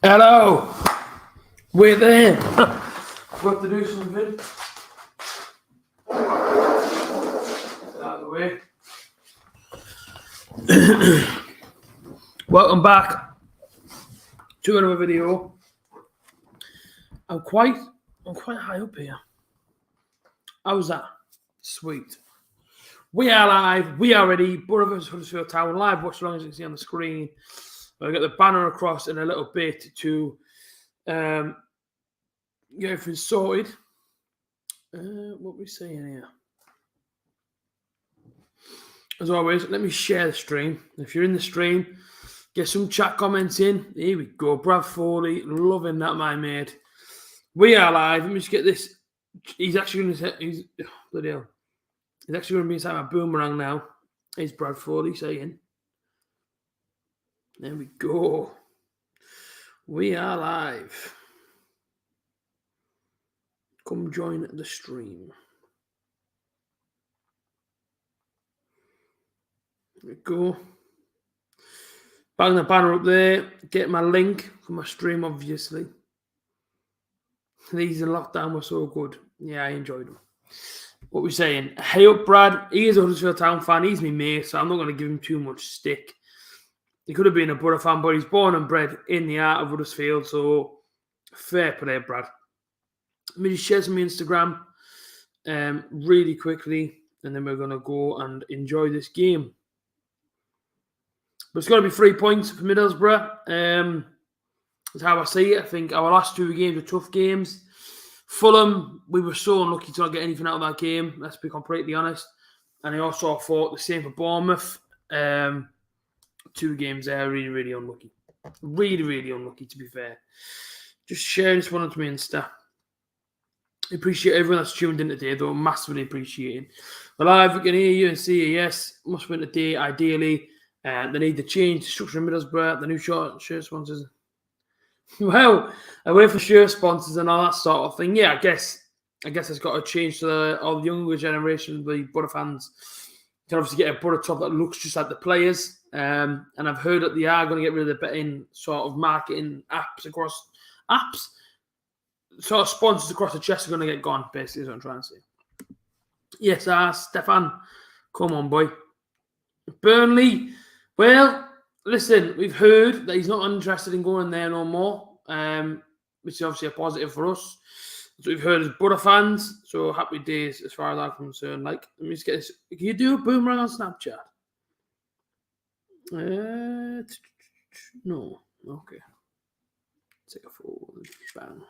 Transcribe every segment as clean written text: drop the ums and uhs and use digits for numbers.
Hello! We're there! Got to do something. Get out of the way. Welcome back to another video. I'm quite high up here. How's that? Sweet. We are live. We are ready. Borough vs Huddersfield Town live. Watch along as you can see on the screen. I'll get the banner across in a little bit to get everything sorted. What are we saying here? As always, let me share the stream. If you're in the stream, get some chat comments in. Here we go. Brad Foley, loving that, my mate. We are live. Let me just get this. He's actually going to say, bloody hell. He's actually going to be inside my boomerang now. It's Brad Foley saying. There we go. We are live. Come join the stream. There we go. Bang the banner up there. Get my link for my stream, obviously. These in lockdown were so good. Yeah, I enjoyed them. What we're saying? Hey up, Brad. He is a Huddersfield Town fan. He's my mate, so I'm not going to give him too much stick. He could have been a Borough fan, but he's born and bred in the heart of Huddersfield, so fair play, Brad. Let me just share some Instagram really quickly, and then we're going to go and enjoy this game. But it's got to be 3 points for Middlesbrough. That's how I see it. I think our last two games were tough games. Fulham, we were so unlucky to not get anything out of that game, let's be completely honest. And I also thought the same for Bournemouth. 2 games there, really unlucky. Really unlucky, to be fair. Just share this one onto my Insta. I appreciate everyone that's tuned in today, though. Massively appreciated. Well, live, we can hear you and see you. Yes, must win today, ideally. They need to change the structure of Middlesbrough. The new shirt sponsors. Well, away for shirt sponsors and all that sort of thing. Yeah, I guess it's got to change to all the younger generation, the Borough fans. Can obviously get a Borough top that looks just like the players. And I've heard that they are going to get rid of the betting sort of marketing apps. Sort of sponsors across the chest are going to get gone, basically, is what I'm trying to say. Yes, Stefan. Come on, boy. Burnley. Well, listen, we've heard that he's not interested in going there no more, which is obviously a positive for us. So we've heard as Borough fans, so happy days as far as I'm concerned. Like, let me just get this. Can you do a boomerang on Snapchat? No. Okay. Take a photo. Bang.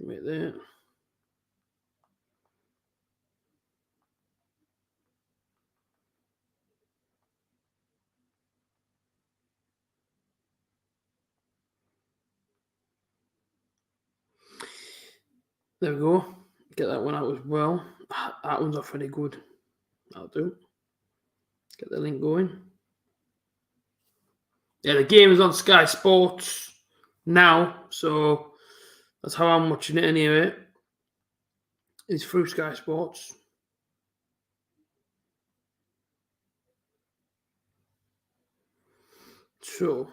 Right there. There we go. Get that one out as well. That one's not very good. That'll do. Get the link going. Yeah, the game is on Sky Sports now, so that's how I'm watching it anyway. It's through Sky Sports. So,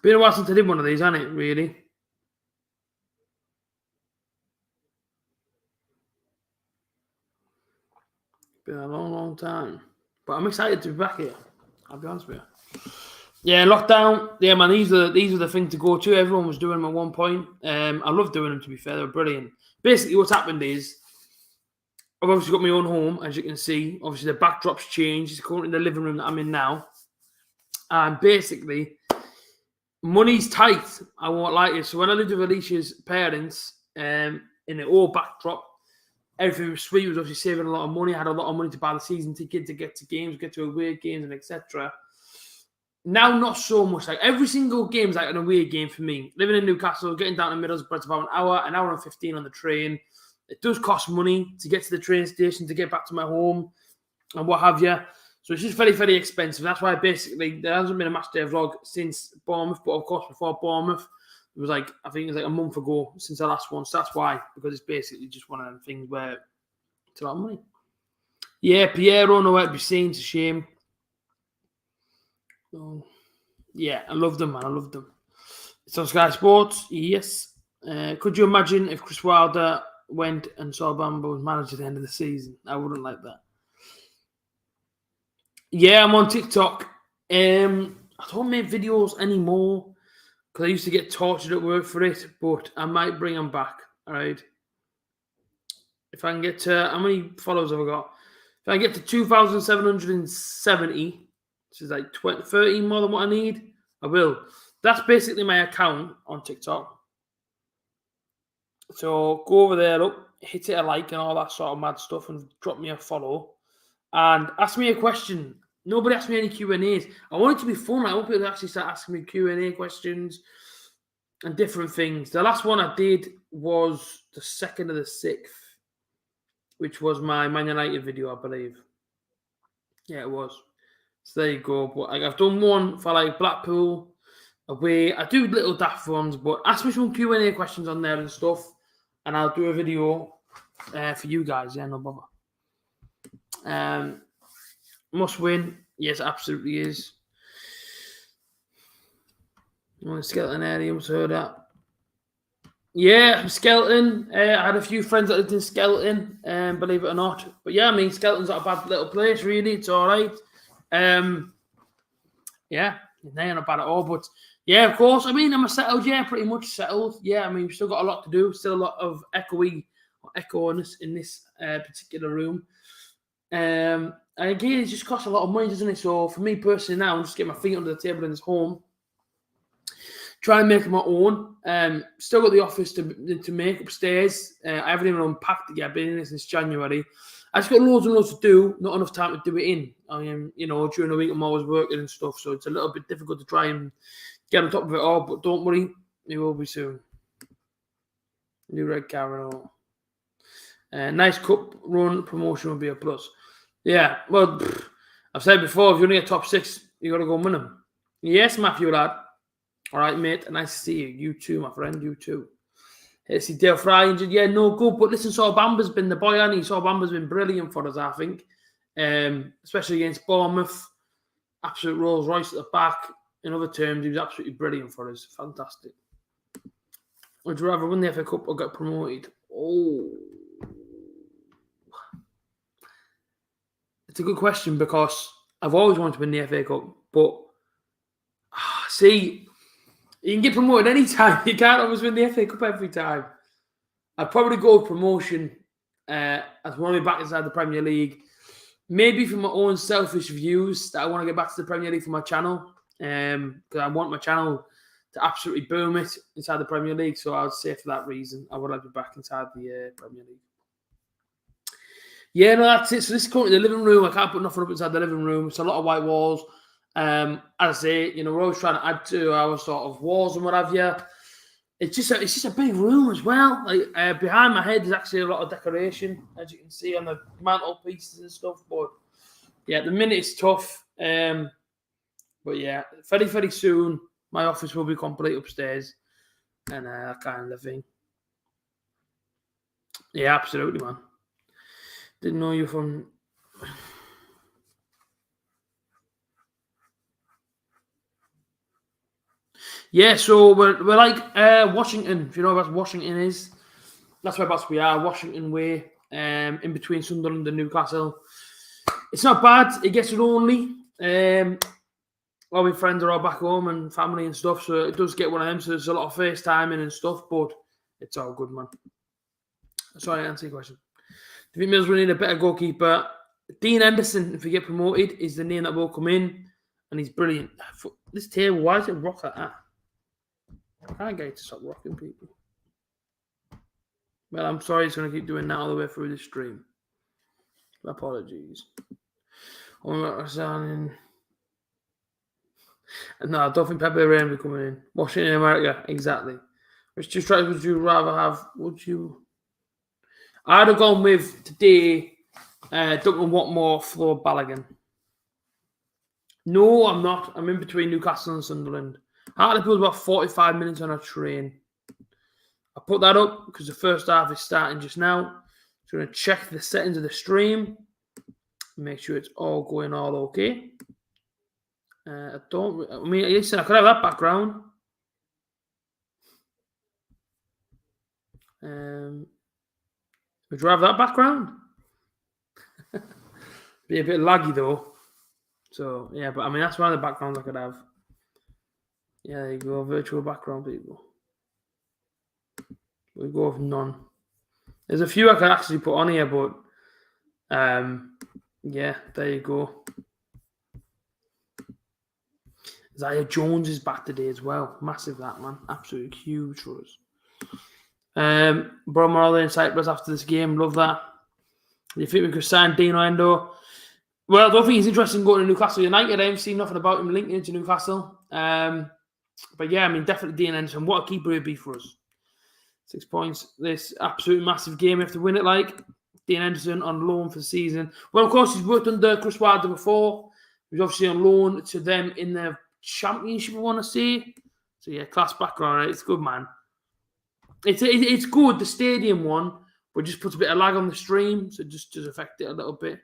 been a while since I did one of these, hasn't it, really? Been a long time. But I'm excited to be back here. I'll be honest with you. Yeah, lockdown. Yeah, man, these are the thing to go to. Everyone was doing them at one point. I love doing them, to be fair. They're brilliant. Basically, what's happened is I've obviously got my own home, as you can see. Obviously, the backdrop's changed. It's currently the living room that I'm in now. And basically, money's tight. I won't lie to you. So when I lived with Alicia's parents, in the old backdrop, everything was sweet. I was obviously saving a lot of money. I had a lot of money to buy the season ticket, to get to games, get to away games, and etc. Now, not so much. Like, every single game is like an away game for me. Living in Newcastle, getting down to Middlesbrough, it's about an hour and 15 on the train. It does cost money to get to the train station, to get back to my home, and what have you. So it's just very expensive. That's why basically there hasn't been a match day vlog since Bournemouth, but of course before Bournemouth, it was like, I think it was like a month ago since the last one. So that's why, because it's basically just one of them things where it's a lot of money. Yeah, Piero, nowhere to be seen. It's a shame. So, Yeah, I love them, man. I love them. It's on Sky Sports. Yes. Could you imagine if Chris Wilder went and saw Bamba was manager at the end of the season? I wouldn't like that. Yeah, I'm on TikTok. I don't make videos anymore because I used to get tortured at work for it, but I might bring them back. All right. If I can get to, how many followers have I got? If I get to 2,770, which is like 13 more than what I need, I will. That's basically my account on TikTok. So go over there, look, hit it a like and all that sort of mad stuff, and drop me a follow. And ask me a question. Nobody asked me any Q&As. I want it to be fun. I want people to actually start asking me Q&A questions and different things. The last one I did was the 2nd of the 6th, which was my Man United video, I believe. Yeah, it was. So there you go. But I've done one for like Blackpool away. I do little daft ones, but ask me some Q&A questions on there and stuff, and I'll do a video for you guys. Yeah, no bother. Must win. Yes, absolutely is. Skeleton area, must have heard that. Yeah, Skeleton. I had a few friends that lived in Skeleton, believe it or not. But yeah, I mean, Skeleton's not a bad little place, really. It's all right. Yeah, they're not bad at all. But yeah, of course. I mean, am I settled? Yeah, pretty much settled. Yeah, I mean, we've still got a lot to do. Still a lot of echo in this particular room. And again, it just costs a lot of money, doesn't it? So for me personally now, I'm just getting my feet under the table in this home. Try and make it my own. Still got the office to make upstairs. I haven't even unpacked it yet. I've been in this since January. I just got loads and loads to do. Not enough time to do it in. During the week I'm always working and stuff, so it's a little bit difficult to try and get on top of it all. But don't worry, it will be soon. New red car and all. Nice cup run promotion would be a plus. Yeah, well, I've said before, if you want to get top 6, you got to go and win them. Yes, Matthew, lad. All right, mate. Nice to see you. You too, my friend. You too. See Dale Fry injured. Yeah, no good. But listen, Bamba's been the boy, and Bamba's been brilliant for us, I think. Especially against Bournemouth. Absolute Rolls Royce at the back. In other terms, he was absolutely brilliant for us. Fantastic. Would you rather win the FA Cup or get promoted? Oh. It's a good question because I've always wanted to win the FA Cup. But, see, you can get promoted anytime. You can't always win the FA Cup every time. I'd probably go with promotion as one of me back inside the Premier League. Maybe for my own selfish views that I want to get back to the Premier League for my channel. Because I want my channel to absolutely boom it inside the Premier League. So I would say for that reason, I would like to be back inside the Premier League. Yeah, no, that's it. So this is currently the living room. I can't put nothing up inside the living room. It's a lot of white walls. As I say, we're always trying to add to our sort of walls and what have you. It's just a big room as well. Like behind my head, there's actually a lot of decoration, as you can see on the mantelpieces and stuff. But yeah, at the minute it's tough. But yeah, very, very soon my office will be complete upstairs, and that kind of thing. Yeah, absolutely, man. Didn't know you from. Yeah, so we're like Washington. If you know what Washington is, that's whereabouts we are. Washington Way, in between Sunderland and Newcastle. It's not bad. It gets lonely. All my friends are all back home and family and stuff, so it does get one of them. So there's a lot of FaceTiming and stuff, but it's all good, man. Sorry, I answer your question. Do you think Middlesbrough need a better goalkeeper? Dean Henderson, if we get promoted, is the name that will come in, and he's brilliant. This table, why is it rock like that? I can't get it to stop rocking, people. Well, I'm sorry, it's going to keep doing that all the way through the stream. Apologies. No, I don't think Pepe Rain will be coming in. Washington, America, exactly. Which two strikers would you rather have? I'd have gone with today Duncan Watmore, Flo Balogun. No, I'm not. I'm in between Newcastle and Sunderland. Hartlepool's about 45 minutes on a train. I put that up because the first half is starting just now. So I'm going to check the settings of the stream. Make sure it's all going all okay. I don't. I mean, listen, I could have that background. Would you have that background? Be a bit laggy though. So yeah, but I mean that's one of the backgrounds I could have. Yeah, there you go, virtual background people. We'll go with none. There's a few I could actually put on here, but yeah, there you go. Zaya Jones is back today as well. Massive that man, absolutely huge for us. Bromwell in Cyprus after this game, love that. Do you think we could sign Dino Endo? Well, I don't think he's interested in going to Newcastle United. I haven't seen nothing about him linking into Newcastle. But yeah, I mean, definitely Dean Henderson. What a keeper he'd be for us. 6 points. This absolute massive game. We have to win it like. Dean Henderson on loan for the season. Well, of course, he's worked under Chris Wilder before. He was obviously on loan to them in the Championship, I want to say. So yeah, class background. Right? It's good, man. It's good, the stadium one, but just puts a bit of lag on the stream, so it just does affect it a little bit.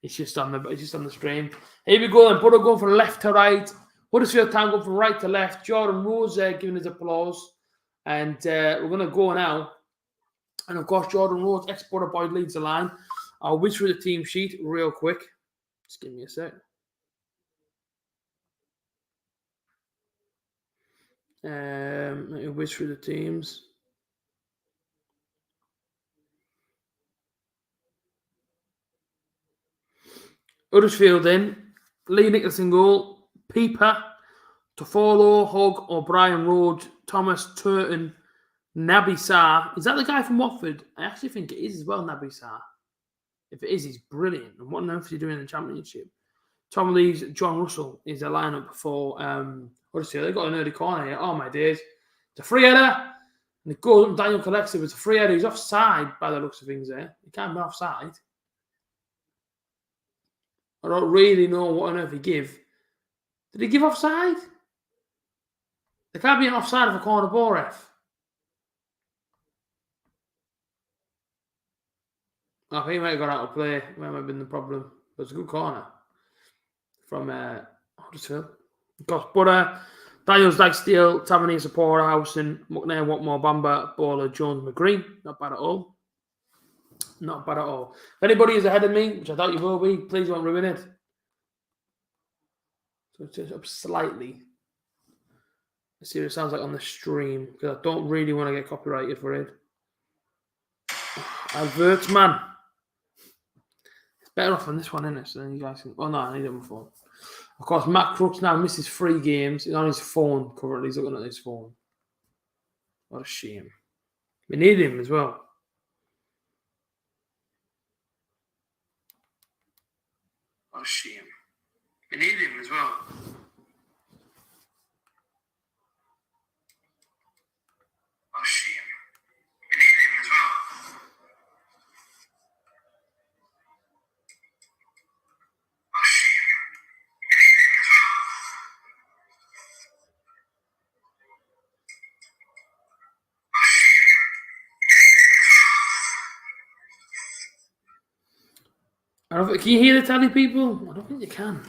It's just on the stream. Here we go then. Butter going from left to right. Huddersfield Town going from right to left. Jordan Rose giving his applause. And we're going to go now. And of course, Jordan Rose, ex-Butter Boy, leads the line. I'll whiz through the team sheet real quick. Just give me a sec. Let me whiz through the teams. Huddersfield in. Lee Nicholson goal. Peeper. Toffolo, Hogg, O'Brien, Rhodes, Thomas, Turton, Naby Sarr. Is that the guy from Watford? I actually think it is as well, Naby Sarr. If it is, he's brilliant. And what on earth is he doing in the Championship? Tom Lees, John Russell is their lineup for Huddersfield. They've got an early corner here. Oh, my days. It's a free header. And it goes up. Daniel collects it. It's a free header. He's offside by the looks of things there. He can't be offside. I don't really know what on earth he give. Did he give offside? There can't be an offside of a corner ball, ref. I think he might have got out of play. That might have been the problem. But it's a good corner from Huddersfield. But Daniels, Dagsteel, Tavernier, Sapora, Howson, McNair, Watmore, Bamba, Bowler, Jones, McGree. Not bad at all. Not bad at all. If anybody is ahead of me, which I thought you will be, please don't ruin it. So it's just up slightly. Let's see what it sounds like on the stream, because I don't really want to get copyrighted for it. Adverts, man. It's better off on this one, isn't it? So then you guys can... Oh, no, I need it on my phone. Of course, Matt Crooks now misses 3 games. He's on his phone currently. He's looking at his phone. What a shame. We need him as well. What a shame. We need him as well. Oh, shame. We need him as well. Oh, shame. We need him as well. Oh, shame. I don't think, can you hear the tally, people? I don't think you can.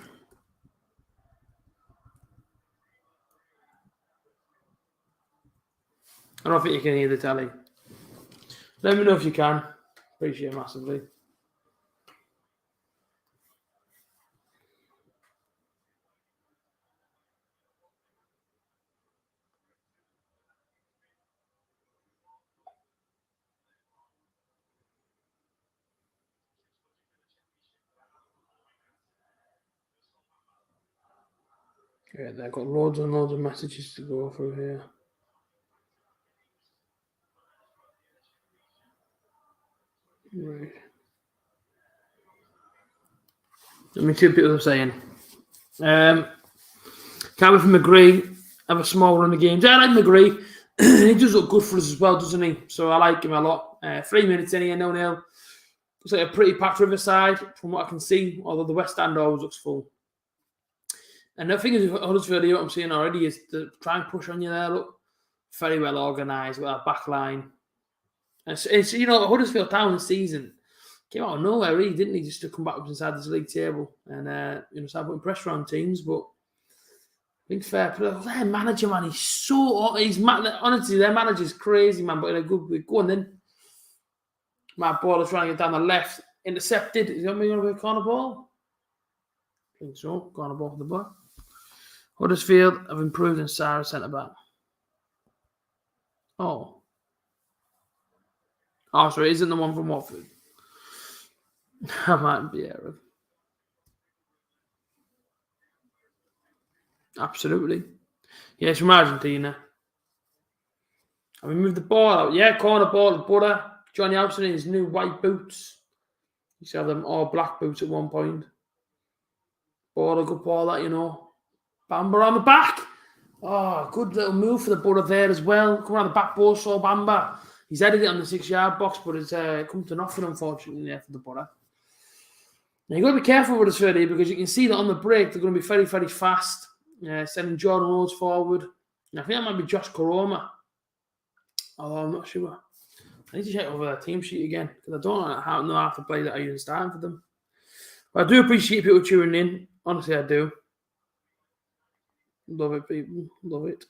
I don't think you can hear the tally. Let me know if you can. Appreciate it massively. Yeah, they've got loads and loads of messages to go through here. Right. Let me see what people are saying. Can't wait for McGree. Have a small run of games. I like McGree. He does look good for us as well, doesn't he? So I like him a lot. 3 minutes in here, 0-0. Looks like a pretty packed Riverside from what I can see, although the West End always looks full. And the thing is, with Huddersfield, what I'm seeing already is to try and push on you there. Look, very well organised with our back line. And it's Huddersfield Town this season. Came out of nowhere, really, didn't he? Just to come back up inside this league table and start putting pressure on teams. But I think fair play. Their manager, man, honestly, their manager's crazy, man. But in a good way. Go on then. Matt Ball is trying to get down the left, intercepted. Is that me going to be a corner ball? I think so. Corner ball for the boy. Huddersfield have improved in Sarah centre back. Oh, so it isn't the one from Watford. I might be error. Absolutely. Yeah, it's from Argentina. And we moved the ball out. Yeah, corner ball, Butter. Johnny Hobson in his new white boots. He used to have them all black boots at one point. Ball, a good ball, that, Bamba on the back. Oh, good little move for the Butter there as well. Come around the back post, saw Bamba. He's headed it on the 6-yard box, but it's come to nothing, unfortunately, there for the Butter. Now, you've got to be careful with this here because you can see that on the break, they're going to be very, very fast. Sending Jordan Rhodes forward. And I think that might be Josh Koroma. Although I'm not sure. I need to check over their team sheet again because I don't know how to play that are even starting for them. But I do appreciate people tuning in. Honestly, I do. Love it, people. Love it.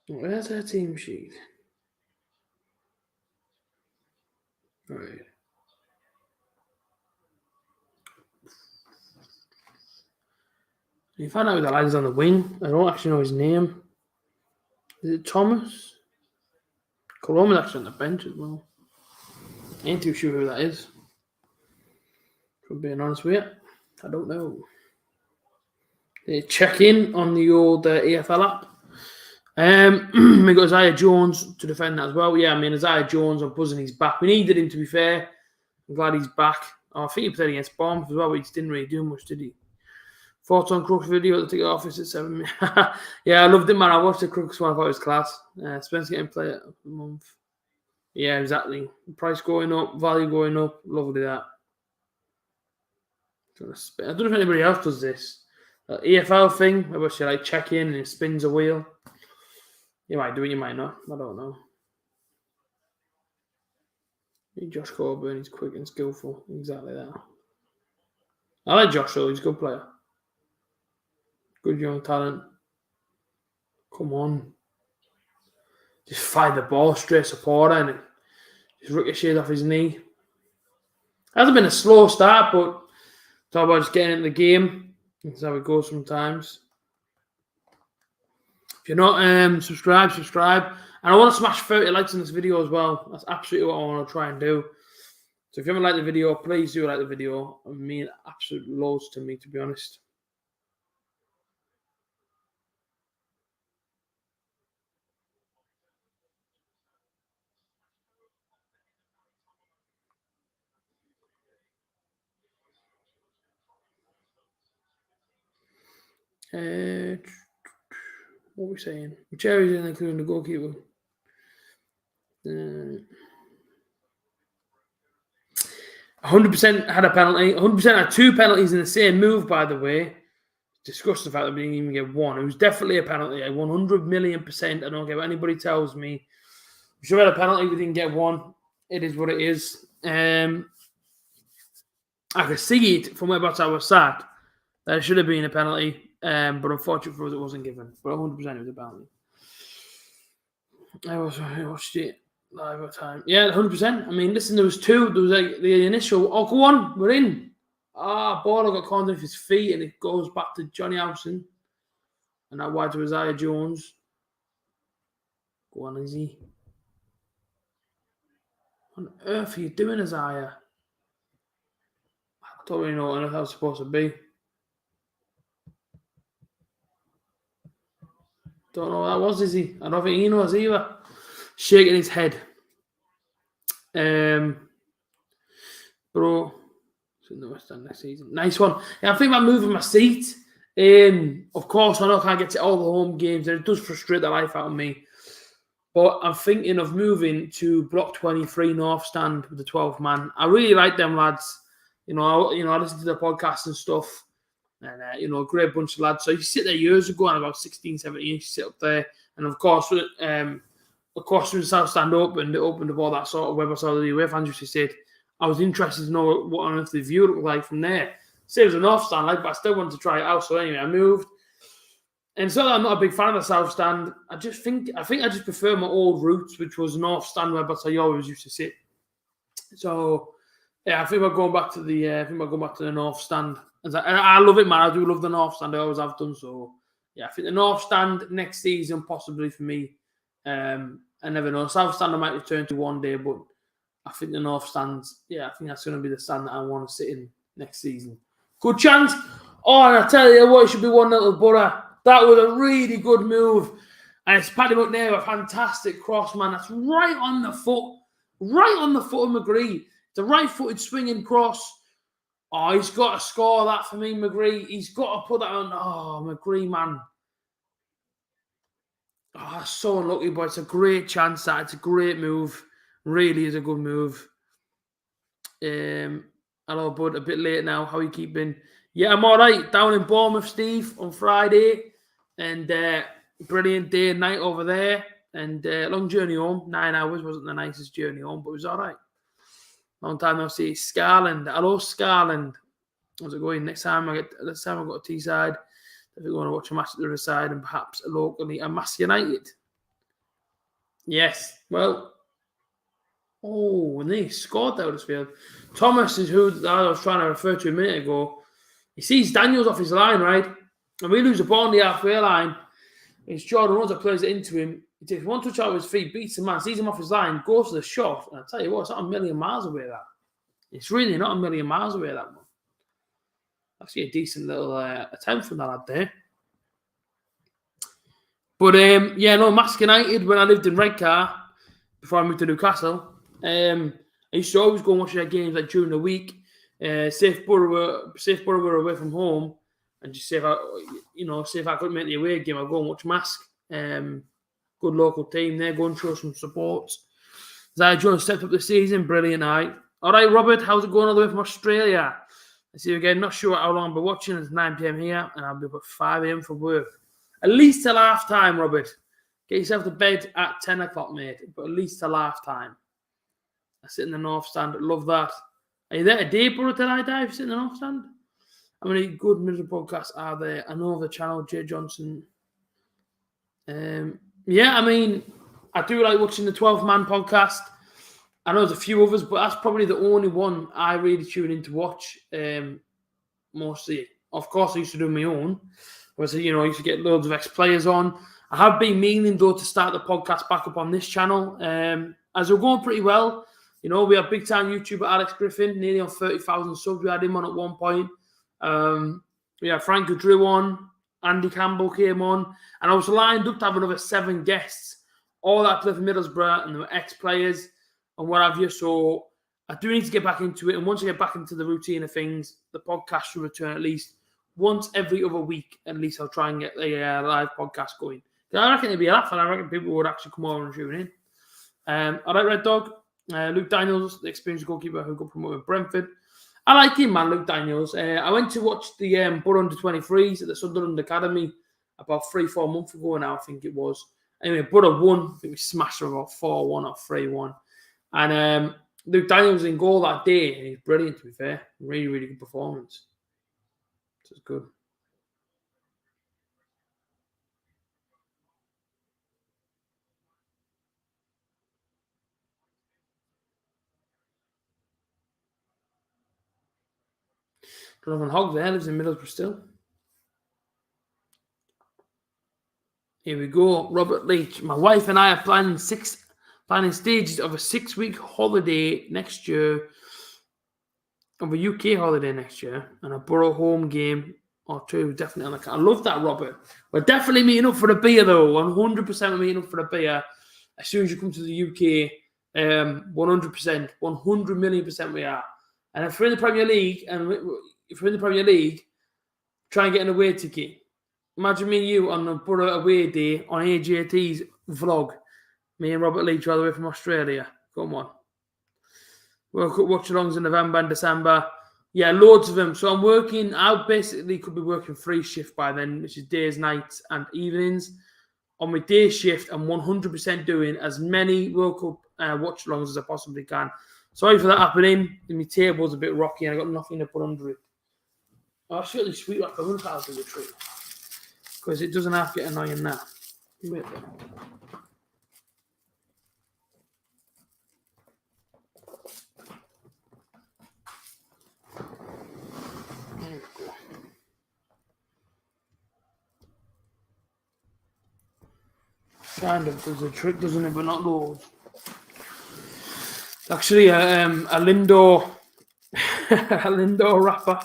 Where's their team sheet? Right. You find out who the lad's on the wing. I don't actually know his name. Is it Thomas? Coloma's actually on the bench as well. Ain't too sure who that is. From being honest with you, I don't know. They check in on the old EFL app. We got Isaiah Jones to defend that as well. Yeah, I mean, Isaiah Jones, I'm buzzing he's back. We needed him, to be fair. I'm glad he's back. I think he played against Bournemouth as well, but he just didn't really do much, did he? Thoughts on Crooks video at the ticket office at 7 minutes. Yeah, I loved it, man. I watched the Crooks one. I thought it was class. Spence getting played of the month. Yeah, exactly. Price going up, value going up. Lovely that. I don't know if anybody else does this. EFL thing, where you like check in and it spins a wheel. You might do it, you might not. I don't know. Josh Coburn, he's quick and skillful. Exactly that. I like Josh, though. He's a good player. Good young talent. Come on. Just fired the ball straight supporter and it just ricocheted off his knee. Hasn't been a slow start, but it's all about just getting into the game. That's how it goes sometimes. If you're not subscribe. And I want to smash 30 likes on this video as well. That's absolutely what I want to try and do. So if you haven't liked the video, please do like the video. It means absolute loads to me, to be honest. What are we saying? Cherry's in, including the goalkeeper. 100% had a penalty. 100% had 2 penalties in the same move, by the way. Discuss the fact that we didn't even get one. It was definitely a penalty. 100,000,000%. I don't care what anybody tells me. We should have had a penalty. We didn't get one. It is what it is. I could see it from whereabouts I was sat. There should have been a penalty. But unfortunately for us, it wasn't given. But 100% it was a penalty. I watched it live at time. Yeah, 100%. I mean, listen, there was 2. There was like the initial, oh, go on, we're in. Ball got cornered off his feet and it goes back to Johnny Hobson. And that wide to Isaiah Jones. Go on, Izzy. What on earth are you doing, Isaiah? I don't really know what on earth I was supposed to be. Don't know what that was, is he? I don't think he knows either. Shaking his head. Bro. Next season. Nice one. Yeah, I think I'm moving my seat. Of course, I know I can't get to all the home games, and it does frustrate the life out of me. But I'm thinking of moving to Block 23 North Stand with the 12 man. I really like them lads. I listen to the podcast and stuff, and a great bunch of lads. So you sit there years ago, and about 16, 17, you sit up there, and of course, when the South Stand opened up all that sort of web. I saw the UEFA fans used to say, I was interested to know what on earth the view looked like from there. Same as a North Stand, but I still wanted to try it out. So anyway, I moved. And so I'm not a big fan of the South Stand. I think I just prefer my old roots, which was North Stand, where I always used to sit. So yeah, I think we're going back to the North Stand. I love it, man. I do love the North Stand. I always have done. So yeah, I think the North Stand next season possibly for me. I never know. South Stand I might return to one day, but I think the North Stand's, I think that's going to be the stand that I want to sit in next season. Good chance. Oh, and I tell you what, it should be 1-0 Borough. That was a really good move. And it's Paddy McNair, a fantastic cross, man. That's right on the foot of McGree. The right-footed swinging cross. Oh, he's got to score that for me, McGree. He's got to put that on. Oh, McGree, man. Oh, that's so unlucky, but it's a great chance. It's a great move. Really is a good move. Hello, bud. A bit late now. How are you keeping? Yeah, I'm all right. Down in Bournemouth, Steve, on Friday. And brilliant day and night over there. And long journey home. 9 hours. Wasn't the nicest journey home, but it was all right. Long time no see. Scarland. Hello, Scarland. How's it going? Next time I got a Teesside. If you're going to watch a match at the other side and perhaps locally a Mass United. Yes. Well. Oh, and they scored that Huddersfield. Thomas is who I was trying to refer to a minute ago. He sees Daniels off his line, right? And we lose a ball on the halfway line. It's Jordan Rhodes that plays it into him. He takes one touch out of his feet, beats the man, sees him off his line, goes to the shot. And I tell you what, it's not a million miles away, that. It's really not a million miles away, that one. Actually a decent little attempt from that lad there. But, Mass United, when I lived in Redcar, before I moved to Newcastle, I used to always go and watch their games like during the week. Safe Borough were away from home, and just say if I couldn't make the away game, I'd go and watch Mask. Good local team there, go and show some support. Zaya Jones stepped up the season, brilliant night. All right, Robert, how's it going all the way from Australia? I see you again. Not sure how long I'll be watching. It's 9 p.m. here, and I'll be up at 5 a.m. for work. At least till half time, Robert. Get yourself to bed at 10 o'clock, mate, but at least till half time. I sit in the North Stand. Love that. Are you there today, Borough, till I die? Sit in the North Stand? How many good Middlesbrough podcasts are there? I know the channel, Jay Johnson. I do like watching the 12-man podcast. I know there's a few others, but that's probably the only one I really tune in to watch mostly. Of course, I used to do my own. I used to get loads of ex-players on. I have been meaning, though, to start the podcast back up on this channel. As we're going pretty well. We have big-time YouTuber Alex Griffin, nearly on 30,000 subs. We had him on at one point. We had Frank Drew on. Andy Campbell came on. And I was lined up to have another 7 guests. All that play for Middlesbrough and they were ex-players and what have you. So I do need to get back into it. And once I get back into the routine of things, the podcast will return at least once every other week. At least I'll try and get the live podcast going. I reckon it'd be a laugh, and I reckon people would actually come over and tune in. All right, Red Dog. Luke Daniels, the experienced goalkeeper who got promoted with Brentford. I like him, man, Luke Daniels. I went to watch the Borough Under-23s at the Sunderland Academy about 3-4 months ago now, I think it was. Anyway, Borough won. I think we smashed them about 4-1 or 3-1. And Luke Daniels was in goal that day, and he's brilliant, to be fair. Really, really good performance. So it's good. Jonathan Hogg there lives in Middlesbrough still. Here we go. Robert Leach. My wife and I are planning stages of a 6-week holiday next year. Of a UK holiday next year. And a Borough home game or 2. Definitely on the. I love that, Robert. We're definitely meeting up for a beer, though. 100% we're meeting up for a beer. As soon as you come to the UK, 100%. 100 million% we are. And if we're in the Premier League, try and get an away ticket. Imagine me and you on the Borough away day on A.J.T's vlog. Me and Robert Leach all the way from Australia. Come on. World Cup watch-alongs in November and December. Yeah, loads of them. So I basically could be working 3 shifts by then, which is days, nights, and evenings. On my day shift, I'm 100% doing as many World Cup watch-alongs as I possibly can. Sorry for that happening. My table's a bit rocky and I got nothing to put under it. Oh, it's really sweet. Like, I wonder how to do the trick. Because it doesn't have to get annoying now. Wait there. Kind of does a trick, doesn't it? But not loads. It's actually a Lindor a Lindor wrapper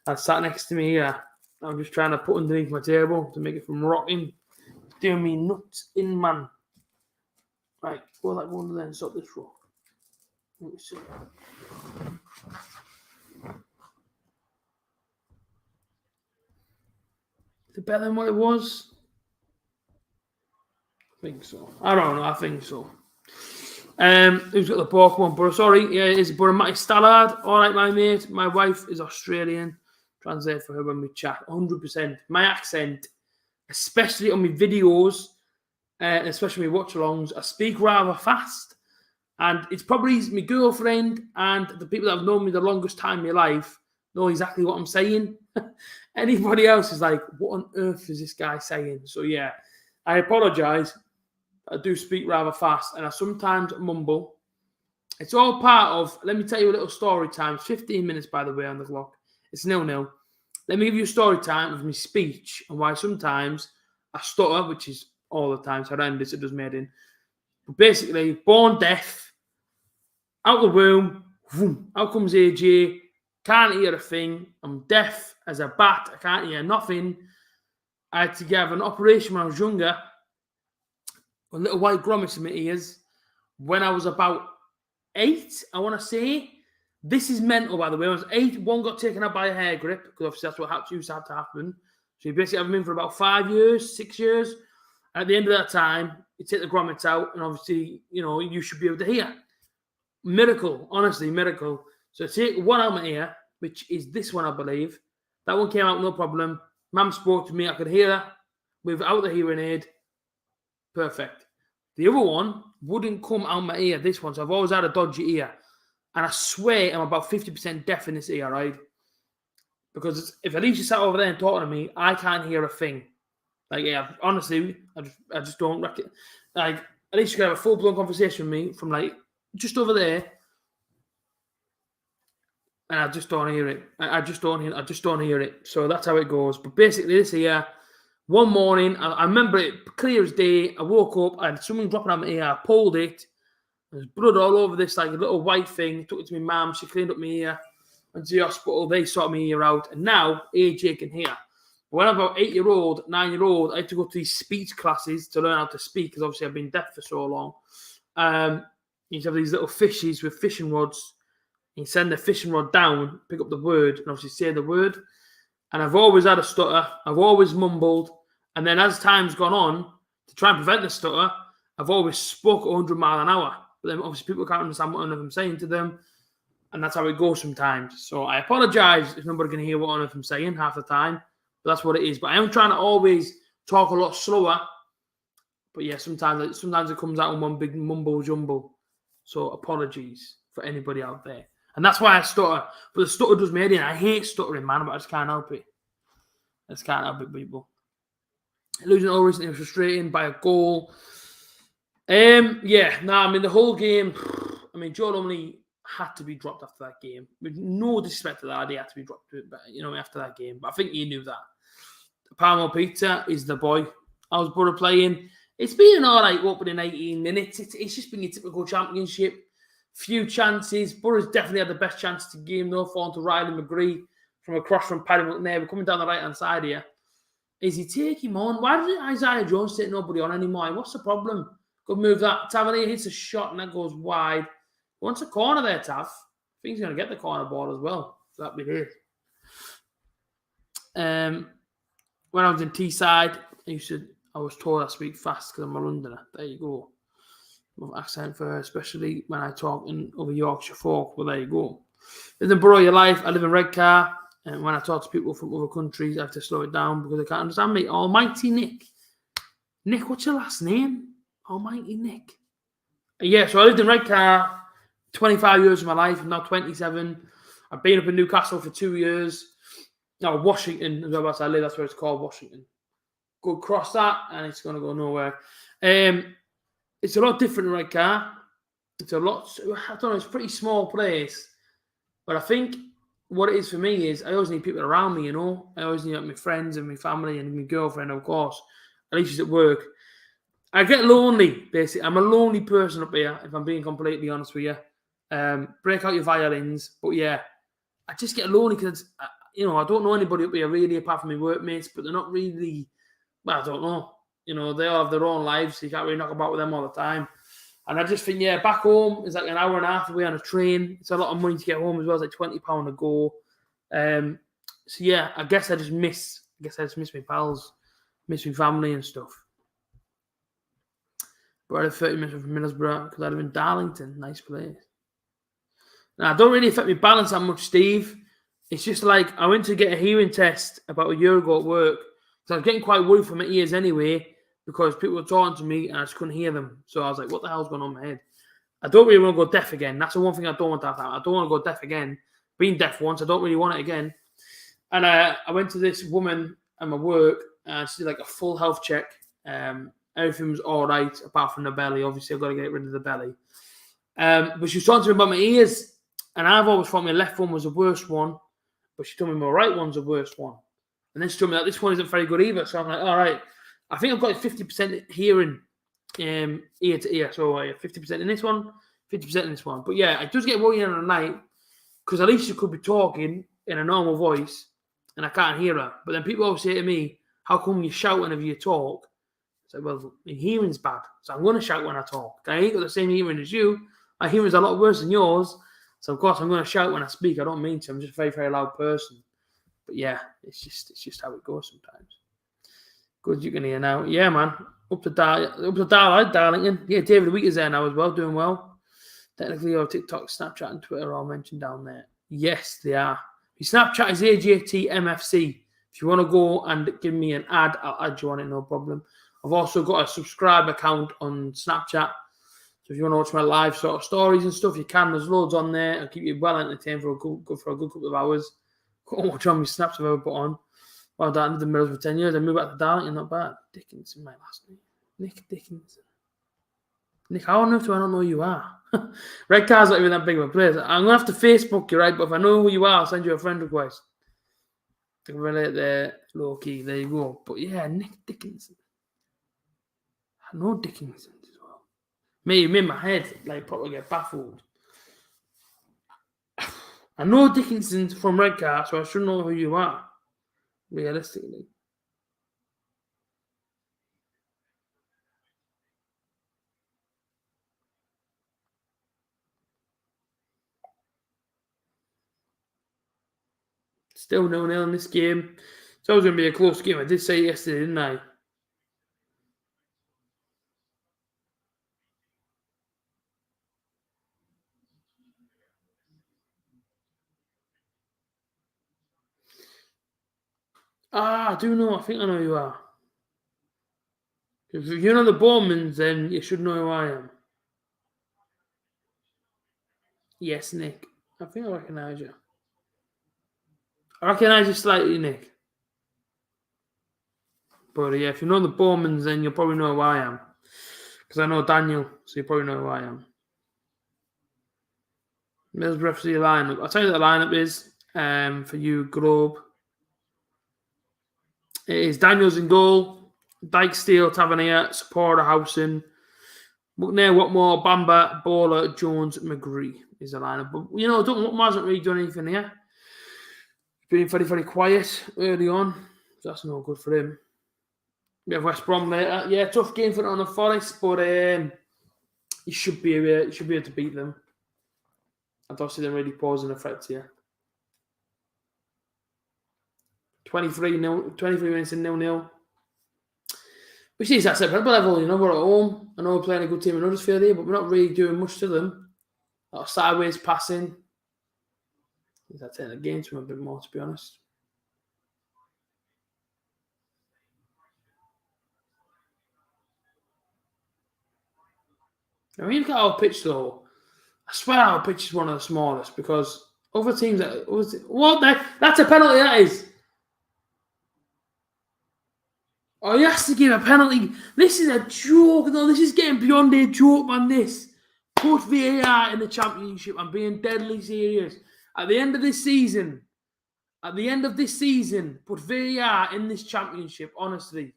that's sat next to me here. I'm just trying to put underneath my table to make it from rotting. It's doing me nuts in, man. Right, well, that one then stop this row. Let me see. Is it better than what it was? I think so. I don't know. I think so. Who's got the pork one? But sorry, yeah, it's Borough Matty Stallard. All right, my mate. My wife is Australian. Translate for her when we chat. 100%. My accent, especially on my videos, especially my watch-alongs, I speak rather fast. And it's probably my girlfriend and the people that have known me the longest time in my life know exactly what I'm saying. Anybody else is like, what on earth is this guy saying? So, yeah, I apologise. I do speak rather fast and I sometimes mumble. It's all part of, let me tell you a little story time. It's 15 minutes, by the way, on the clock. It's 0-0. Let me give you a story time of my speech and why sometimes I stutter, which is all the time. It's horrendous. It does made in. But basically, born deaf, out the womb, boom, out comes A.J. Can't hear a thing. I'm deaf as a bat. I can't hear nothing. I had to have an operation when I was younger. A little white grommet in my ears. When I was about 8, I want to say. This is mental, by the way. When I was 8, one got taken out by a hair grip, because obviously that's what used to have to happen. So you basically have them in for about 5 years, 6 years. And at the end of that time, you take the grommets out, and obviously, you should be able to hear. Miracle, honestly, miracle. So take one out of my ear, which is this one, I believe. That one came out no problem. Mum spoke to me, I could hear her without the hearing aid. Perfect. The other one wouldn't come out my ear, this one. So I've always had a dodgy ear. And I swear I'm about 50% deaf in this ear, right? Because if Alicia sat over there and talking to me, I can't hear a thing. Like, yeah, honestly, I just don't reckon. Like, Alicia could have a full-blown conversation with me from, like, just over there. And I just don't hear it. I just don't hear it. So that's how it goes. But basically, this year, one morning, I remember it clear as day. I woke up, I had someone dropping out my ear. I pulled it. There's blood all over this, like a little white thing. Took it to my mum. She cleaned up my ear. Went to the hospital. They sorted my ear out. And now AJ can hear. But when I'm about 8-year-old, 9-year-old, I had to go to these speech classes to learn how to speak because obviously I've been deaf for so long. You used to have these little fishies with fishing rods. You send the fishing rod down, pick up the word, and obviously say the word. And I've always had a stutter. I've always mumbled. And then as time's gone on, to try and prevent the stutter, I've always spoke 100 miles an hour. But then obviously people can't understand what on earth I'm saying to them. And that's how it goes sometimes. So I apologise if nobody can hear what on earth I'm saying half the time. But that's what it is. But I am trying to always talk a lot slower. But yeah, sometimes it comes out in one big mumble jumble. So apologies for anybody out there. And that's why I stutter. But the stutter does me head in. I hate stuttering, man, but I just can't help it. I just can't help it, people. Losing all recently was frustrating by a goal. The whole game, Joe Lumley had to be dropped after that game. With no disrespect to that, he had to be dropped after that game. But I think he knew that. Palmo Peter is the boy. How's Borough playing? It's been an all right opening 18 minutes. It's just been your typical championship. Few chances. Borough's definitely had the best chance to game, though, falling to Riley McGree from across from Paddy McNair. We're coming down the right-hand side here. Is he taking him on? Why doesn't Isaiah Jones take nobody on anymore? What's the problem? Good move that. Tavernier hits a shot and that goes wide. Wants a corner there, Tav. I think he's going to get the corner ball as well. So that'd be it. When I was in Teesside, I was told I speak fast because I'm a Londoner. There you go. Accent for, especially when I talk in other Yorkshire folk. Well, there you go. In the borough of your life, I live in Redcar, and when I talk to people from other countries, I have to slow it down because they can't understand me. Almighty Nick. Nick, what's your last name? Almighty Nick. Yeah, so I lived in Redcar 25 years of my life. I'm now 27. I've been up in Newcastle for 2 years. No, Washington, as I live, that's where it's called, Washington. Go across that, and it's going to go nowhere. It's a lot different in Redcar. It's a lot, I don't know, it's a pretty small place. But I think what it is for me is I always need people around me, you know. I always need my friends and my family and my girlfriend, of course. At least she's at work. I get lonely, basically. I'm a lonely person up here, if I'm being completely honest with you. Break out your violins. But yeah, I just get lonely because, I don't know anybody up here really apart from my workmates, but they're not really, well, I don't know. You know, they all have their own lives, so you can't really knock about with them all the time. And I just think, back home is like an hour and a half away on a train. It's a lot of money to get home as well. It's like £20 a go. So yeah, I guess I just miss my pals, miss my family and stuff. But I live 30 minutes from Middlesbrough because I live in Darlington. Nice place. Now, I don't really affect my balance that much, Steve. It's just like I went to get a hearing test about a year ago at work. So I was getting quite worried for my ears anyway because people were talking to me and I just couldn't hear them. So I was like, what the hell's going on in my head? I don't really want to go deaf again. That's the one thing I don't want to happen. I don't want to go deaf again. Being deaf once, I don't really want it again. And I went to this woman at my work and she did like a full health check. Everything was all right apart from the belly. Obviously, I've got to get rid of the belly. But she was talking to me about my ears. And I've always thought my left one was the worst one. But she told me my right one's the worst one. And then she told me that this one isn't very good either. So I'm like, all right. I think I've got 50% hearing ear to ear. So 50% in this one, 50% in this one. But yeah, it does get worrying on the night because at least you could be talking in a normal voice and I can't hear her. But then people always say to me, how come you shout whenever you talk? I said, well, my hearing's bad. So I'm going to shout when I talk. I ain't got the same hearing as you. My hearing's a lot worse than yours. So of course I'm going to shout when I speak. I don't mean to. I'm just a very, very loud person. But yeah, it's just how it goes sometimes. Good, you can hear now. Yeah, man. Up to Darlington. Yeah, David Wheat is there now as well, doing well. Technically, your TikTok, Snapchat, and Twitter are all mentioned down there. Yes, they are. My Snapchat is A.J.T. MFC. If you want to go and give me an ad, I'll add you on it, no problem. I've also got a subscribe account on Snapchat. So if you want to watch my live sort of stories and stuff, you can. There's loads on there. I'll keep you well entertained for a good couple of hours. Go and watch on my snaps I've ever put on. Well, I lived in Middlesbrough for 10 years. I moved back to Darlington, not bad. Dickinson, my last name. Nick Dickinson. Nick, how on earth do I not know who you are? Redcar's not even that big of a place. I'm going to have to Facebook you, right? But if I know who you are, I'll send you a friend request. I can relate there, low key. There you go. But yeah, Nick Dickinson. I know Dickinson as well. Me in my head, like, probably get baffled. I know Dickinson's from Redcar, so I should know who you are. Realistically. Still 0-0 in this game. It's always going to be a close game. I did say it yesterday, didn't I? I do know. I think I know who you are. If you know the Bowmans, then you should know who I am. Yes, Nick. I think I recognise you. I recognise you slightly, Nick. But yeah, if you know the Bowmans, then you'll probably know who I am. Because I know Daniel, so you probably know who I am. Middlesbrough FC lineup. I'll tell you what the lineup is for you, Globe. It is Daniels in goal, Dyke, Steele, Tavernier, Supporter, Howson, McNair, Watmore, Bamba, Bowler, Jones, McGree is the lineup. But, Watmore hasn't really done anything here. He's been very, very quiet early on. So that's no good for him. We have West Brom later. Yeah, tough game for Nottingham Forest, but he should be able to beat them. I don't see them really posing a threat here. 23 minutes in 0-0. Which is at separate level, we're at home. I know we're playing a good team in Huddersfield here, but we're not really doing much to them. A lot of sideways passing. That's it against him a bit more, to be honest. I mean, look at our pitch though. I swear our pitch is one of the smallest because other teams that's a penalty, that is. Oh, he has to give a penalty. This is a joke. No, this is getting beyond a joke, man. This. Put VAR in the Championship. I'm being deadly serious. At the end of this season, put VAR in this Championship, honestly.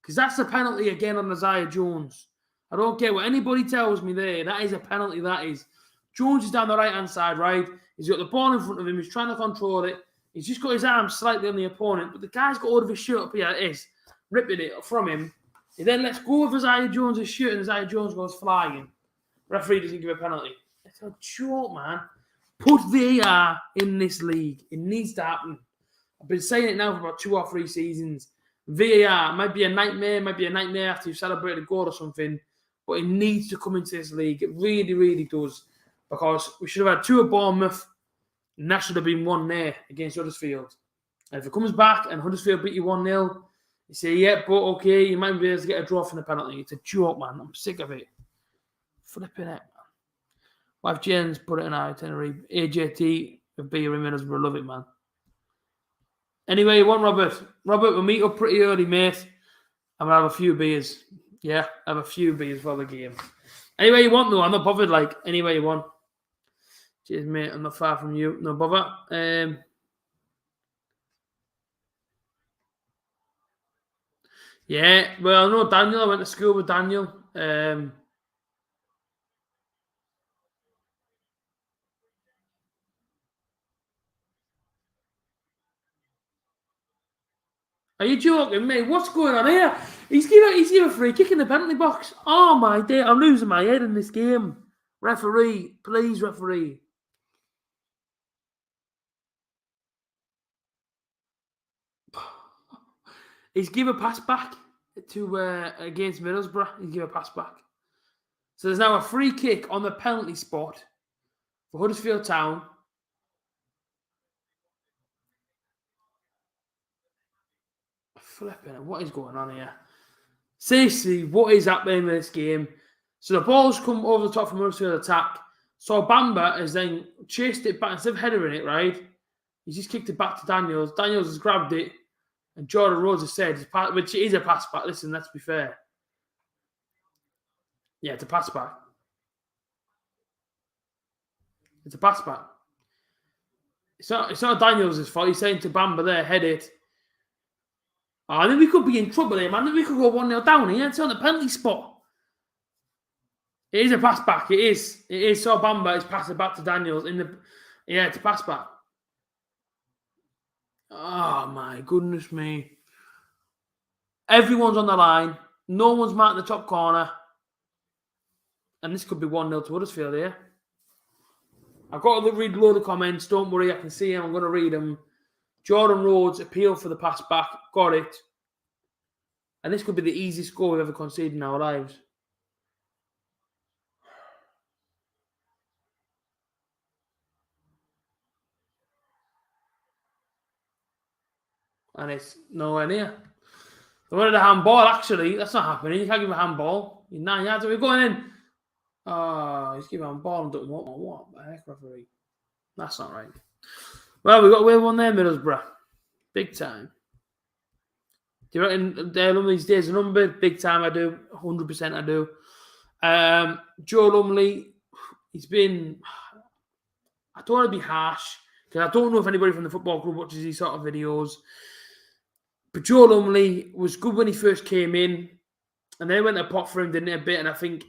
Because that's a penalty again on Isaiah Jones. I don't care what anybody tells me there. That is a penalty, that is. Jones is down the right-hand side, right? He's got the ball in front of him. He's trying to control it. He's just got his arm slightly on the opponent. But the guy's got hold of his shirt up here. It is. Ripping it from him. He then lets go of Isaiah Jones' shirt and Isaiah Jones goes flying. Referee doesn't give a penalty. It's a joke, man. Put VAR in this league. It needs to happen. I've been saying it now for about 2 or 3 seasons. VAR might be a nightmare after you've celebrated a goal or something, but it needs to come into this league. It really, really does. Because we should have had 2 at Bournemouth, and that should have been 1 there against Huddersfield. And if it comes back and Huddersfield beat you 1-0, you say, yeah, but okay, you might be able to get a draw from the penalty. It's a joke, man. I'm sick of it. Flipping it, man. Wife James put it in our itinerary. A.J.T. of beer in Middlesbrough. Love it, man. Anyway, you want Robert? Robert, we'll meet up pretty early, mate. I'm going to have a few beers. Yeah, have a few beers for the game. Anyway you want, though. I'm not bothered, like, anyway you want. Cheers, mate. I'm not far from you. No bother. Yeah, well, I know Daniel. I went to school with Daniel. Are you joking, mate? What's going on here? He's given a free kick in the penalty box. Oh my day, I'm losing my head in this game. Referee, please, referee. He's given a pass back to against Middlesbrough. He's given a pass back. So there's now a free kick on the penalty spot for Huddersfield Town. Flipping it, what is going on here? Seriously, what is happening in this game? So the ball's come over the top from Huddersfield attack. So Bamba has then chased it back instead of headering it, right? He's just kicked it back to Daniels. Daniels has grabbed it. And Jordan Rhodes has said, which is a pass back. Listen, let's be fair. Yeah, it's a pass back. It's a pass back. It's not Daniels' fault. He's saying to Bamba there, head it. Oh, I think we could be in trouble here, man. I think we could go 1-0 down here. It's on the penalty spot. It is a pass back. It is. It is. So Bamba is passing back to Daniels. Yeah, it's a pass back. Oh, my goodness me. Everyone's on the line. No one's marked the top corner. And this could be 1-0 to Huddersfield here. I've got to read a load of comments. Don't worry, I can see them. I'm going to read them. Jordan Rhodes appealed for the pass back. Got it. And this could be the easiest score we've ever conceded in our lives. And it's nowhere near. They wanted a handball, actually. That's not happening. You can't give a handball. You're 9 yards away. Going in. Oh, he's giving a ball and doesn't want one. What the heck, referee? That's not right. Well, we got away with one there, Middlesbrough. Big time. Do you reckon Lumley's days are numbered? Big time, I do. 100% I do. Joe Lumley, he's been... I don't want to be harsh, because I don't know if anybody from the football club watches these sort of videos. But Joe Lumley was good when he first came in, and then went to pot for him, didn't it, a bit? And I think,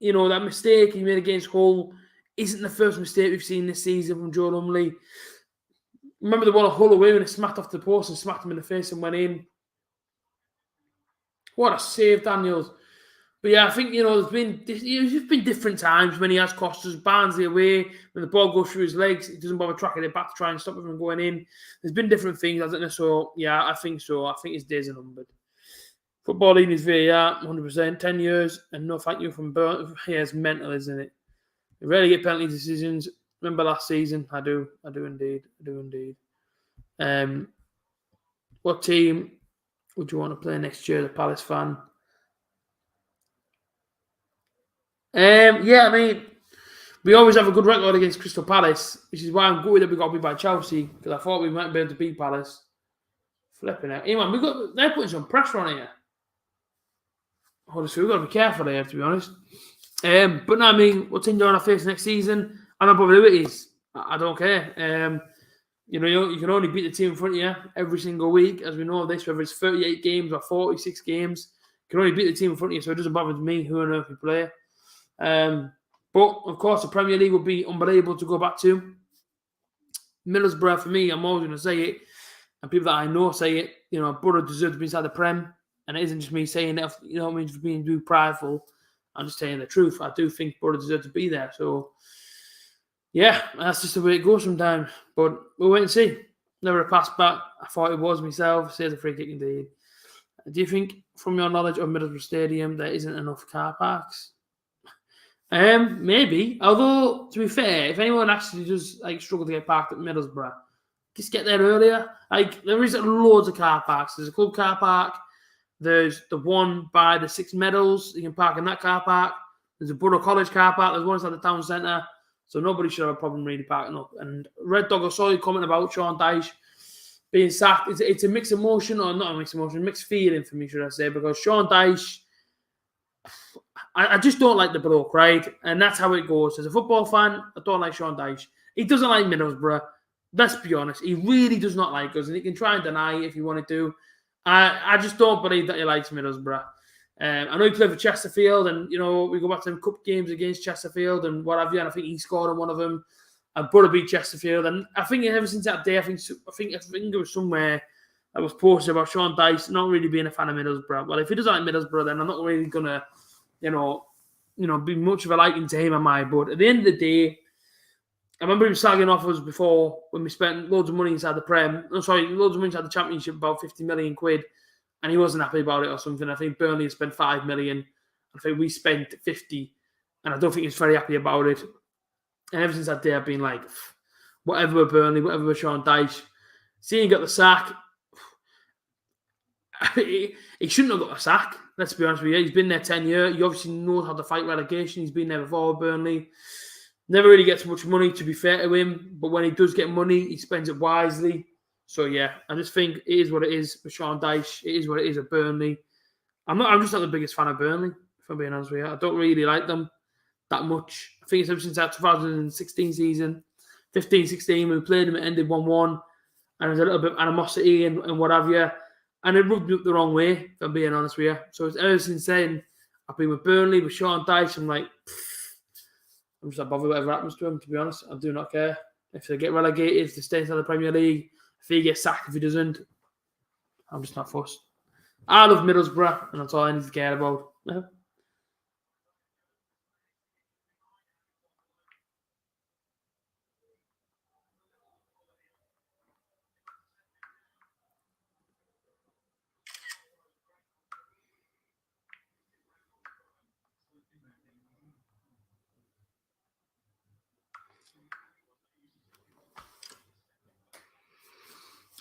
you know, that mistake he made against Hull isn't the first mistake we've seen this season from Joe Lumley. Remember the one at Hull away when he smacked off the post and smacked him in the face and went in? What a save, Daniels. But yeah, I think, you know, there's just been different times when he has Costas, Barnsley away, when the ball goes through his legs, he doesn't bother tracking it back to try and stop it from going in. There's been different things, hasn't there? So, yeah, I think so. I think his days are numbered. Football leading his VAR, 100%, 10 years, and no thank you from Burn. Yeah, it's mental, isn't it? You rarely get penalty decisions. Remember last season? I do indeed. What team would you want to play next year? The Palace fan. Yeah, I mean, we always have a good record against Crystal Palace, which is why I'm good that we got beat by Chelsea, because I thought we might be able to beat Palace. Flipping out. Hey man, they're putting some pressure on here. Huddersfield, we've got to be careful here, to be honest. But no, I mean, what team do I want to face next season? I'm not bothered who it is. I don't care. You can only beat the team in front of you every single week, as we know this, whether it's 38 games or 46 games. You can only beat the team in front of you, so it doesn't bother me who on earth we play. But, of course, the Premier League would be unbelievable to go back to. Middlesbrough, for me, I'm always going to say it, and people that I know say it, Borough deserve to be inside the Prem, and it isn't just me saying it, you know what I mean, for being too prideful. I'm just telling the truth. I do think Borough deserve to be there, so... yeah, that's just the way it goes sometimes. But we'll wait and see. Never a pass back. I thought it was myself. Says a free kick indeed. Do you think, from your knowledge of Middlesbrough Stadium, there isn't enough car parks? Maybe. Although, to be fair, if anyone actually does struggle to get parked at Middlesbrough, just get there earlier. There is loads of car parks. There's a club car park. There's the one by the Six Meadows. You can park in that car park. There's a Borough College car park. There's one inside the town centre. So nobody should have a problem really parking up. And Red Dog, I saw you comment about Sean Dyche being sacked. It's a mixed emotion, or not a mixed emotion, mixed feeling for me, should I say, because Sean Dyche, I just don't like the bloke, right? And that's how it goes. As a football fan, I don't like Sean Dyche. He doesn't like Middlesbrough. Let's be honest. He really does not like us, and he can try and deny it if he wanted to. I just don't believe that he likes Middlesbrough. I know he played for Chesterfield, and we go back to them cup games against Chesterfield and what have you. And I think he scored on one of them. And Borough beat Chesterfield, and I think ever since that day, I think it was somewhere that was posted about Sean Dyche not really being a fan of Middlesbrough. Well, if he doesn't like Middlesbrough, then I'm not really gonna, be much of a liking to him, am I? But at the end of the day, I remember him slagging off us before when we spent loads of money inside the Prem. Loads of money inside the Championship, about 50 million quid. And he wasn't happy about it or something. I think Burnley spent 5 million. I think we spent 50. And I don't think he's very happy about it. And ever since that day, I've been like, whatever with Burnley, whatever with Sean Dyche. Seeing he got the sack, he shouldn't have got a sack. Let's be honest with you. He's been there 10 years. He obviously knows how to fight relegation. He's been there before with Burnley. Never really gets much money, to be fair to him. But when he does get money, he spends it wisely. So, yeah, I just think it is what it is with Sean Dyche. It is what it is at Burnley. I'm just not the biggest fan of Burnley, if I'm being honest with you. I don't really like them that much. I think it's ever since that 2016 season, 15-16, we played them, it ended 1-1. And there's a little bit of animosity and what have you. And it rubbed me up the wrong way, if I'm being honest with you. So, ever since then, I've been with Burnley, with Sean Dyche. I'm like, I'm just not bothered whatever happens to him, to be honest. I do not care. If they get relegated, if they stay inside the Premier League, if he gets sacked, if he doesn't, I'm just not fussed. I love Middlesbrough, and that's all I need to care about. Yeah.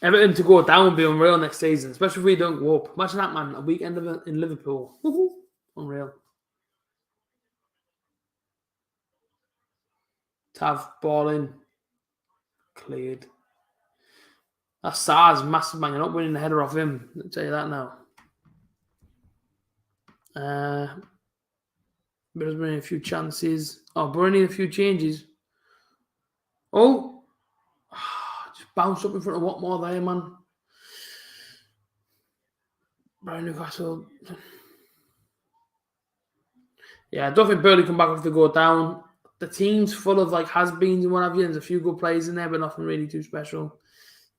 Everton to go down would be unreal next season, especially if we don't go up. Imagine that, man. A weekend in Liverpool. Unreal. Tav ball in. Cleared. That's Sar's massive man. You're not winning the header off him. I'll tell you that now. But there's been a few chances. Oh, but only a few changes. Oh. Just bounced up in front of Watmore there, man. Brian Newcastle. Yeah, I don't think Burnley come back if they go down. The team's full of has-beens and what have you. There's a few good players in there, but nothing really too special.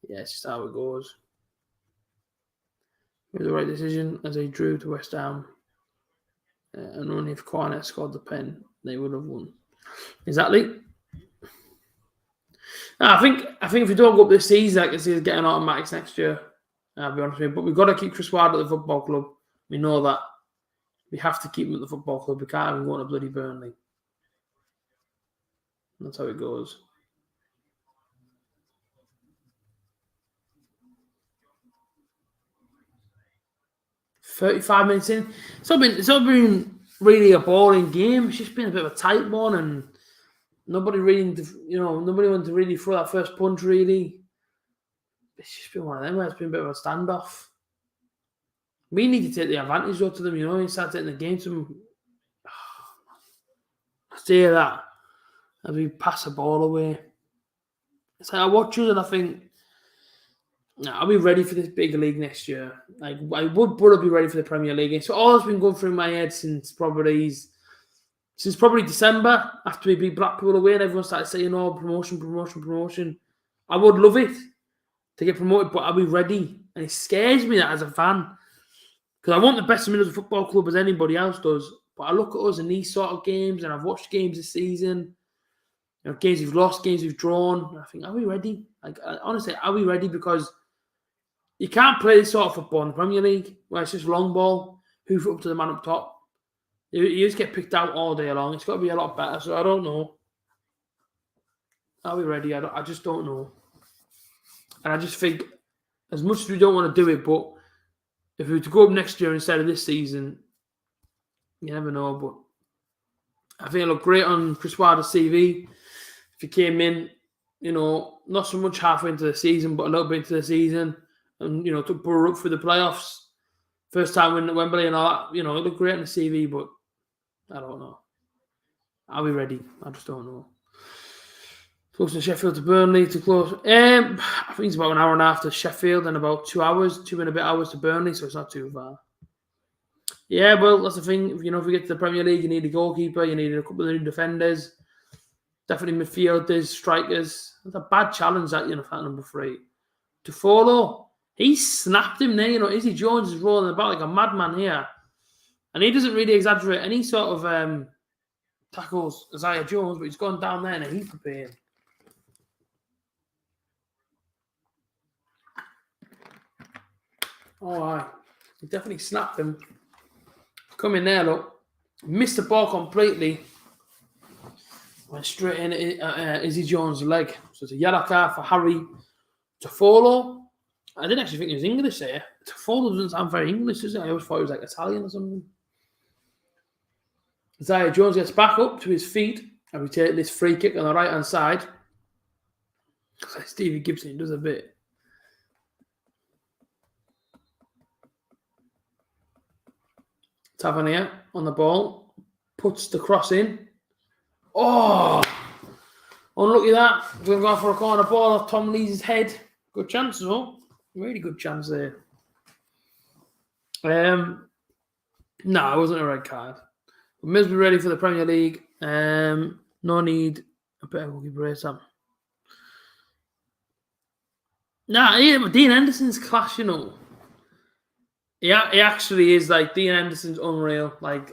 Yeah, it's just how it goes. It was the right decision as they drew to West Ham. And only if Cornet scored the pen, they would have won. Exactly. No, I think if we don't go up this season, I can see us getting automatics next year. I'll be honest with you. But we've got to keep Chris Ward at the football club. We know that. We have to keep him at the football club. We can't even go to bloody Burnley. That's how it goes. 35 minutes in. It's not been really a boring game. It's just been a bit of a tight one, and nobody wanted to really throw that first punch. Really, it's just been one of them where it's been a bit of a standoff. We need to take the advantage though to them, and start taking the game to them. I say that as we pass the ball away. It's like I watch us and I think, are we ready for this big league next year? Like, I would be ready for the Premier League. And so all that's been going through my head since probably December, after we beat Blackpool away and everyone started saying, oh, promotion. I would love it to get promoted, but are we ready? And it scares me that as a fan. Because I want the best of Middlesbrough Football Club as anybody else does. But I look at us in these sort of games, and I've watched games this season. Games we've lost, games we've drawn. I think, are we ready? Like, honestly, are we ready? Because you can't play this sort of football in the Premier League, where it's just long ball, hoof it up to the man up top. You just get picked out all day long. It's got to be a lot better. So I don't know. Are we ready? I just don't know. And I just think, as much as we don't want to do it, but if we were to go up next year instead of this season, you never know. But I think it looked great on Chris Wilder's CV. If he came in, not so much halfway into the season, but a little bit into the season, and took Borough up for the playoffs, first time winning at Wembley and all that. It looked great on the CV, but I don't know. Are we ready? I just don't know. Close to Sheffield to Burnley to close. I think it's about an hour and a half to Sheffield and about 2 hours, 2 and a bit hours to Burnley, so it's not too far. Yeah, well, that's the thing. If we get to the Premier League, you need a goalkeeper, you need a couple of new defenders, definitely midfielders, strikers. That's a bad challenge, that, for number 3. To follow, he snapped him there. Izzy Jones is rolling about like a madman here. And he doesn't really exaggerate any sort of tackles, Isaiah Jones, but he's gone down there in a heap of pain. Oh, aye. He definitely snapped him. Come in there, look. Missed the ball completely. Went straight in at Izzy Jones' leg. So it's a yellow card for Harry Toffolo. I didn't actually think he was English there. Toffolo doesn't sound very English, does it? I always thought he was like Italian or something. Isaiah Jones gets back up to his feet, and we take this free kick on the right-hand side. Like Stevie Gibson does a bit. Tavernier on the ball, puts the cross in. Oh, unlucky that. We're going for a corner ball off Tom Lees' head. Good chance, though. Really good chance there. No, it wasn't a red card. Middlesbrough ready for the Premier League. No need a better goalkeeper race up. Dean Henderson's class, He actually is, like, Dean Henderson's unreal. Like,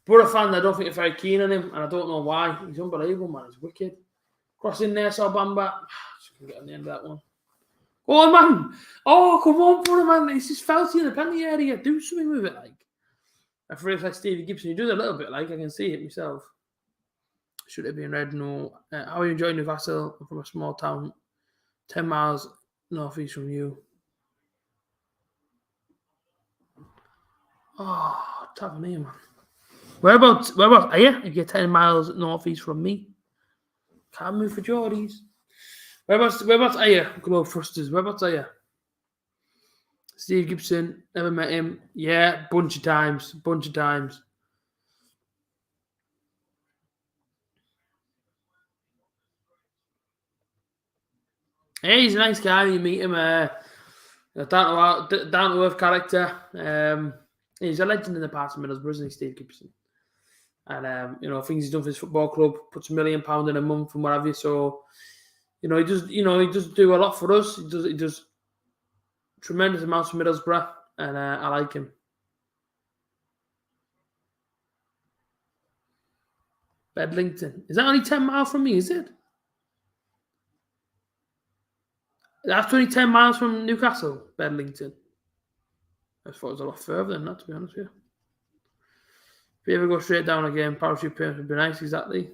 Borough fan, I don't think they're very keen on him, and I don't know why. He's unbelievable, man. He's wicked. Cross in there, Bamba. Just can get on the end of that one. Go on, man. Oh, come on, Borough, man. It's just felty in the penalty area. Do something with it, like. I feel like Stevie Gibson, he does a little bit, like, I can see it myself. Should it be in red? No. How are you enjoying Newcastle? I'm from a small town, 10 miles northeast from you. Oh, Tavernier, man. Whereabouts are you? If you're 10 miles northeast from me. Can't move for Geordies. Whereabouts are you? Globe Thrusters. Whereabouts are you? Steve Gibson, never met him. Yeah, bunch of times. Hey, he's a nice guy. You meet him. Down to earth character. He's a legend in the past of Middlesbrough, isn't he, Steve Gibson? And things he's done for his football club, puts £1 million in a month and what have you. So, he does do a lot for us. He does tremendous amounts for Middlesbrough, and I like him. Bedlington. Is that only 10 miles from me, is it? That's only 10 miles from Newcastle, Bedlington. I thought it was a lot further than that, to be honest with you. If you ever go straight down again, parachute payments would be nice, exactly.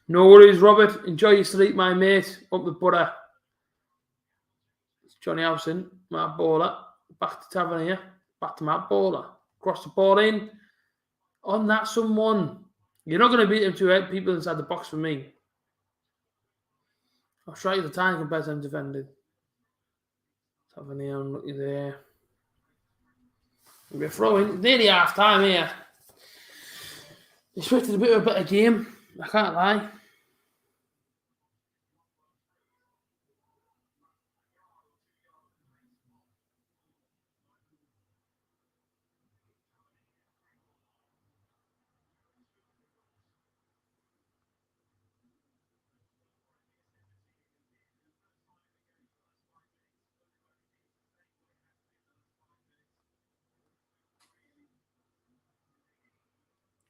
No worries, Robert. Enjoy your sleep, my mate. Up the butter. It's Johnny Howson, my baller. Back to Tavernier. Back to Matt Bowler. Cross the ball in. On that someone. You're not going to beat them two people inside the box for me. I'll strike the time compared to them defending. Tavernier unlucky there. We're throwing. Nearly half time here. Expected a bit of a better game. I can't lie.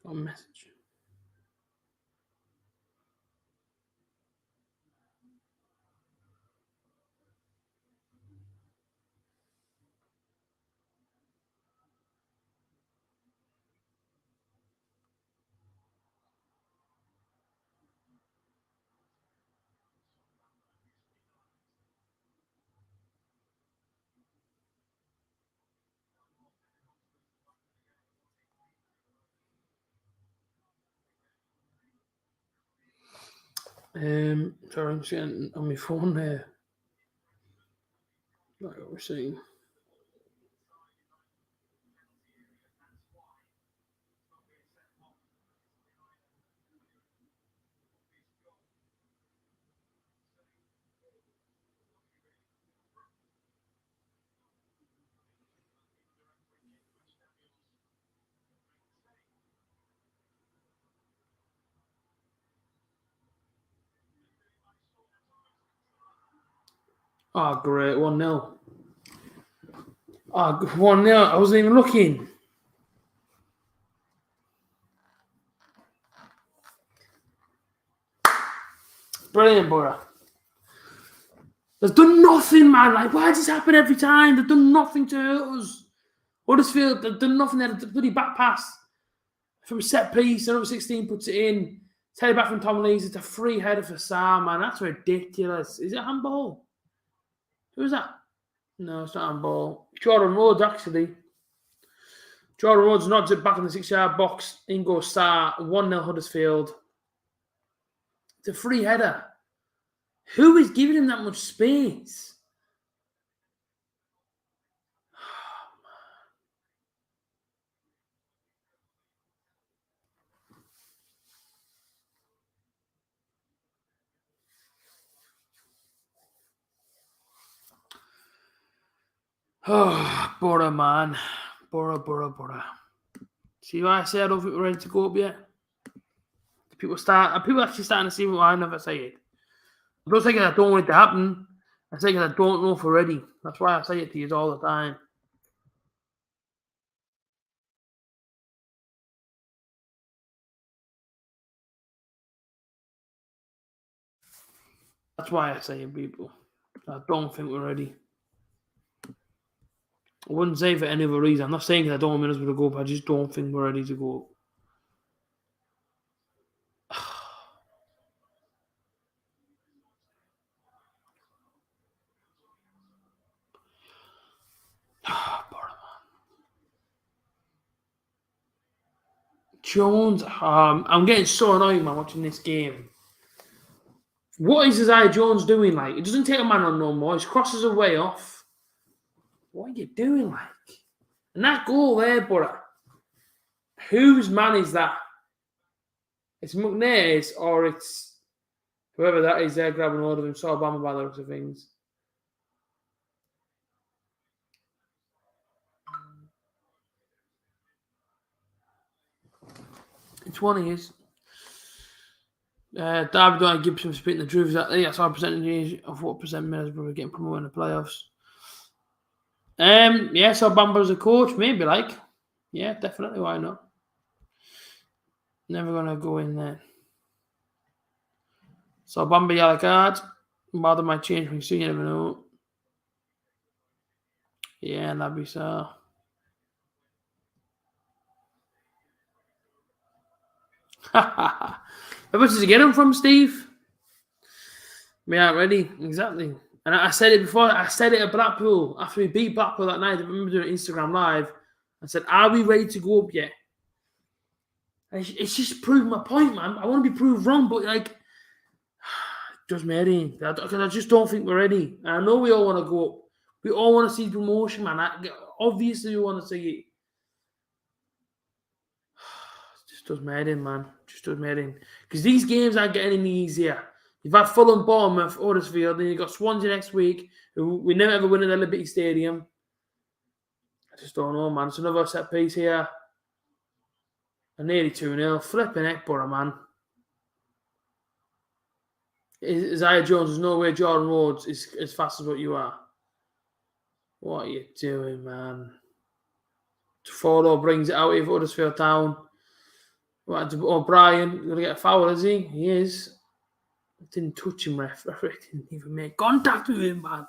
Got a message. Sorry, I'm sitting on my phone there. Like what we're seeing. Oh, great. 1-0. Oh, 1-0. I wasn't even looking. Brilliant, Borough. They've done nothing, man. Like, why does this happen every time? They've done nothing to hurt us. Huddersfield, they've done nothing there. The bloody back pass from a set piece. Number 16 puts it in. Teddy back from Tom Lees. It's a free header for Sam, man. That's ridiculous. Is it handball? Who is that? No, it's not handball. Jordan Rhodes, actually. Jordan Rhodes nods it back in the 6-yard box. In goes Sarr. 1-0 Huddersfield. It's a free header. Who is giving him that much space? Oh, Borough, man. Borough. See why I say I don't think we're ready to go up yet? People actually starting to see what I never say it. I don't say it I don't want it to happen. I say it I don't know if we're ready. That's why I say it to you all the time. That's why I say it, people. I don't think we're ready. I wouldn't say for any other reason. I'm not saying that I don't want Middlesbrough to go up. I just don't think we're ready to go up. Jones, I'm getting so annoyed, man, watching this game. What is Isaiah Jones doing? Like, it doesn't take a man on no more. His crosses are way off. What are you doing, like? And that goal there, Borough. Whose man is that? It's McNair's or it's whoever that is there grabbing hold of him. Saw Obama by the looks of things. It's one of his. Derby don't give some spitting the truth. That's our percentage of what percent Middlesbrough are getting promoted in the playoffs. Yeah, so Bamba's a coach, maybe like. Yeah, definitely, why not? Never gonna go in there. So Bamba yellow card. Bother might change me soon, you never know. Yeah, that'd be so. Where much did you get him from, Steve? We aren't ready. Exactly. And I said it before. I said it at Blackpool after we beat Blackpool that night. I remember doing Instagram Live. I said, "Are we ready to go up yet?" And it's just proving my point, man. I want to be proved wrong, but like, just me ready. Because I just don't think we're ready. And I know we all want to go up. We all want to see promotion, man. Obviously, we want to see it. Just does me head in, man. Just does me head in. Because these games aren't getting any easier. You've had Fulham, Bournemouth, Huddersfield, then you've got Swansea next week, who we never ever win at the Liberty Stadium. I just don't know, man. It's another set piece here. And nearly 2-0. Flipping heck, Borough, man. Isaiah Jones, there's no way Jordan Rhodes is as fast as what you are. What are you doing, man? Foro brings it out here for Huddersfield Town. O'Brien, going to get a foul, is he? He is. Didn't touch him, ref. Didn't even make contact with him, man.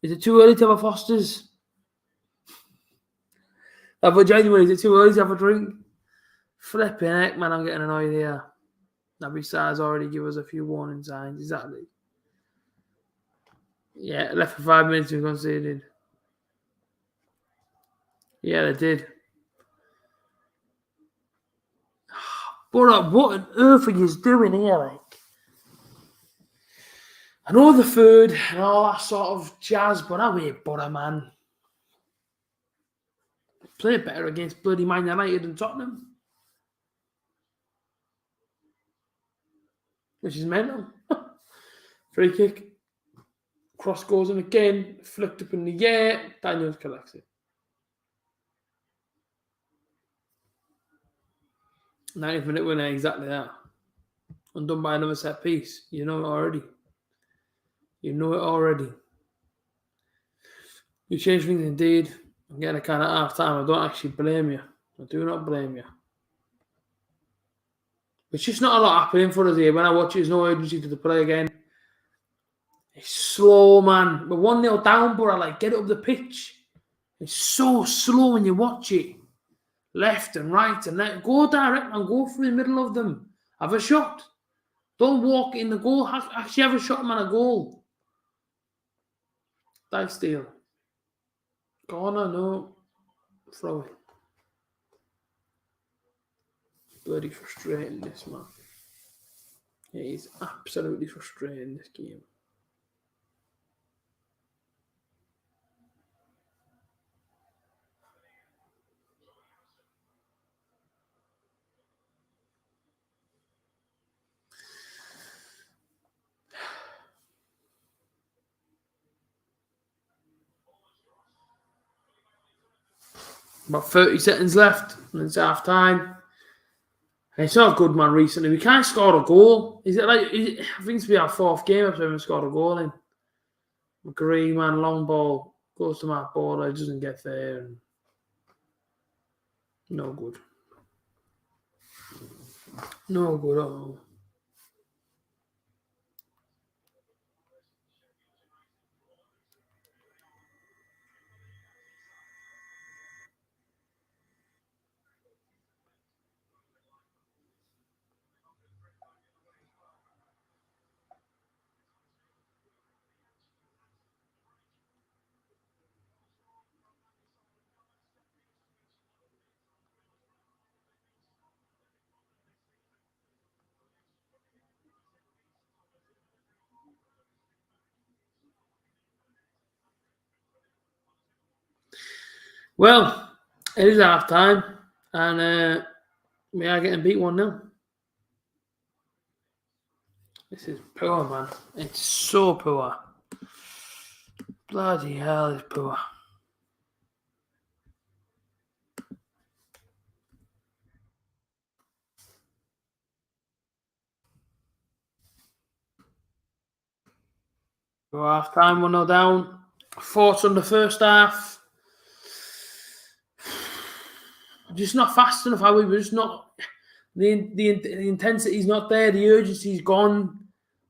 Is it too early to have a Foster's? Have a genuine, is it too early to have a drink? Flipping heck, man, I'm getting annoyed here. Naby Sarr's already give us a few warning signs. Exactly. Yeah, left for 5 minutes we conceded. Yeah, they did. But what on earth are you doing here, like? I know the food and all that sort of jazz, but I ain't butter, man. Play better against bloody Man United and Tottenham. Which is mental. Free kick. Cross goes in again. Flicked up in the air. Daniels collects it. 90th minute winner, exactly that. Undone by another set piece. You know it already. You know it already. You change things indeed. I'm getting a kind of half time. I don't actually blame you. I do not blame you. It's just not a lot happening for us here. When I watch it, there's no urgency to the play again. It's slow, man. We're 1-0 down, but I like get it up the pitch. It's so slow when you watch it. Left and right and left. Go direct and go through the middle of them. Have a shot. Don't walk in the goal. Actually have a shot, man, a goal. Dive steal. Corner, no. Throw it. Bloody frustrating, this, man. It is absolutely frustrating, this game. About 30 seconds left, and it's half time. And it's not good, man, recently. We can't score a goal. I think it's be our fourth game after we haven't scored a goal in. McGree, man, long ball. Goes to Matt Border, doesn't get there. And no good. No good at all. Well, it is half time, and we are getting beat 1-0. This is poor, man. It's so poor. Bloody hell, it's poor. Half time, 1-0 down. Thoughts on the first half? Just not fast enough. We're just not. The intensity's not there. The urgency's gone.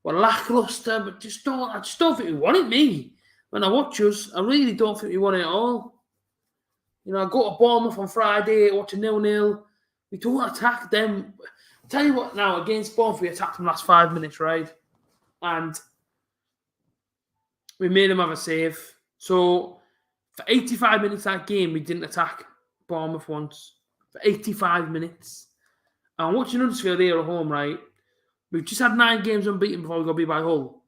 We're lackluster, but I just don't think we want it. Me, when I watch us, I really don't think we want it at all. You know, I go to Bournemouth on Friday, watch a 0-0. We don't attack them. I'll tell you what, now against Bournemouth, we attacked them last 5 minutes, right? And We made him have a save. So for 85 minutes that game, we didn't attack Bournemouth once. For 85 minutes. And watching Huddersfield here at home, right? We've just had 9 games unbeaten before we got beat by Hull.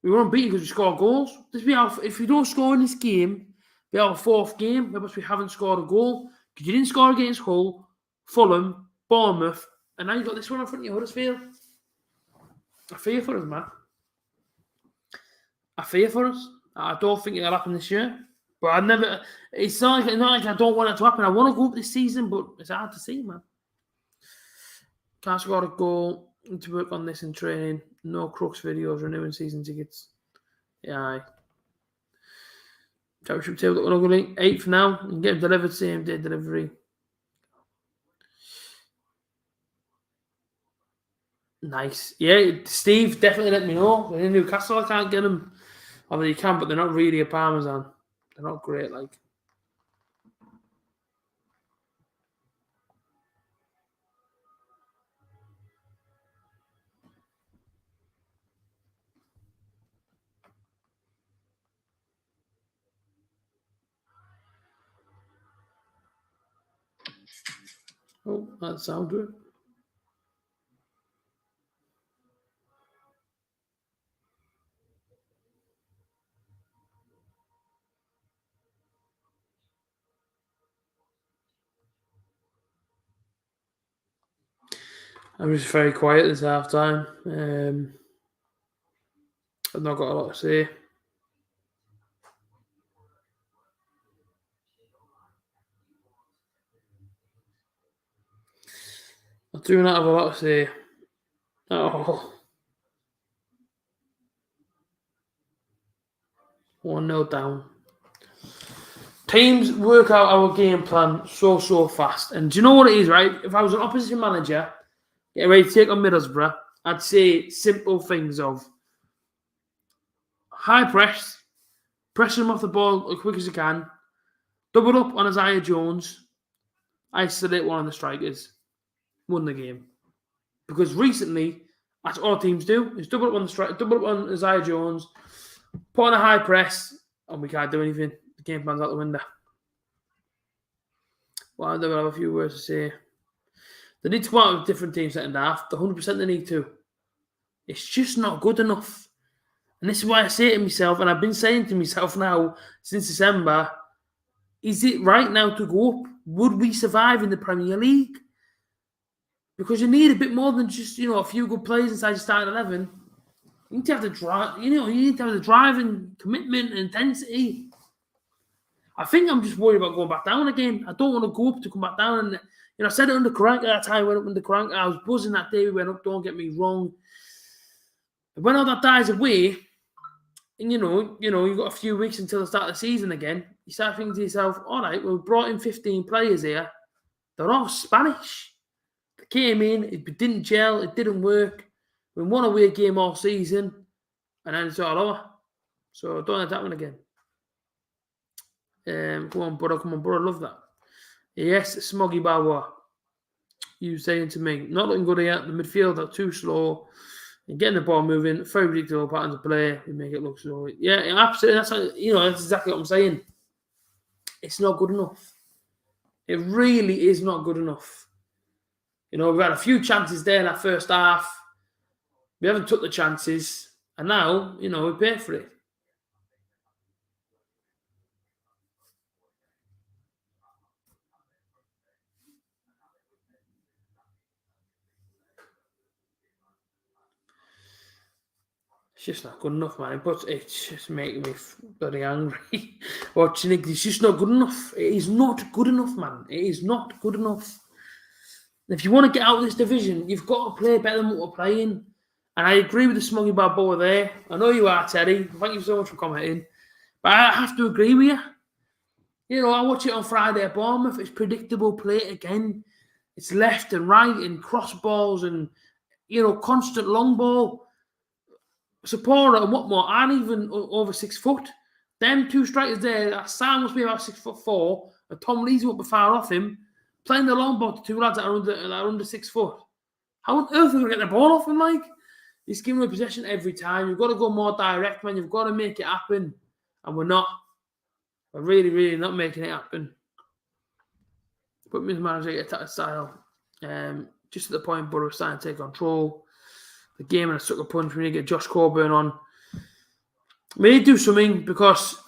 We were unbeaten because we scored goals. If we don't score in this game, we have a 4th game because we haven't scored a goal. Because you didn't score against Hull, Fulham, Bournemouth, and now you've got this one in front of you, Huddersfield. I fear for us, man. I fear for us. I don't think it'll happen this year. But it's not like I don't want it to happen. I want to go up this season, but it's hard to see, man. Can't score a goal. Need to work on this in training. No Crooks videos, renewing season tickets. Yeah, aye. Championship table looking ugly. 8th now. You can get them delivered, same day delivery. Nice. Yeah, Steve, definitely let me know. In Newcastle, I can't get them. Although you can, but they're not really a Parmesan. They're not great, like. Oh, that sounds good. I'm just very quiet this half time. I've not got a lot to say. I do not have a lot to say. Oh. 1-0 down. Teams work out our game plan so fast. And do you know what it is, right? If I was an opposition manager, getting ready to take on Middlesbrough, I'd say simple things of high press, pressing them off the ball as quick as you can, double up on Isaiah Jones, isolate one of the strikers, won the game. Because recently, that's all teams do, is double up on the strike, double up on Isaiah Jones, put on a high press, and we can't do anything. The game plan's out the window. Well, I will have a few words to say. They need to come out with different teams second half. The 100% they need to. It's just not good enough. And this is why I say to myself, and I've been saying to myself now since December, is it right now to go up? Would we survive in the Premier League? Because you need a bit more than just, a few good players inside your starting 11. You need to have the drive, you need to have the drive and commitment and intensity. I think I'm just worried about going back down again. I don't want to go up to come back down. And I said it under Karanka. That's how I went up under Karanka. I was buzzing that day we went up. Don't get me wrong. But when all that dies away, and you've got a few weeks until the start of the season again, you start thinking to yourself, all right, well, we brought in 15 players here. They're all Spanish. They came in, it didn't gel, it didn't work. We won a away game all season, and then it's all over. So don't let that one again. Come on, brother, love that. Yes, Smoggy Bawa. You saying to me, not looking good here. The midfield are too slow. And getting the ball moving, very predictable patterns of play. We make it look slow. Yeah, absolutely. That's exactly what I'm saying. It's not good enough. It really is not good enough. We've had a few chances there in that first half. We haven't took the chances. And now, we pay for it. It's just not good enough, man. It's just making me bloody angry watching it. It's just not good enough. It is not good enough, man. It is not good enough. If you want to get out of this division, you've got to play better than what we're playing. And I agree with the Smoggy Balboa there. I know you are, Teddy. Thank you so much for commenting. But I have to agree with you. I watch it on Friday at Bournemouth. It's predictable play again. It's left and right and cross balls and, constant long ball. Supporter and what more aren't even over 6 foot. Them two strikers there, Sam must be about 6'4", and Tom Lees won't be far off him, playing the long ball to two lads that are under 6 foot. How on earth are we going to get the ball off him, like? He's giving away possession every time. You've got to go more direct, man. You've got to make it happen. And we're not. We're really, really not making it happen. But Miss Manager get attack style. Just at the point Borough starting to take control. The game and a sucker punch. We need to get Josh Coburn on. We need to do something because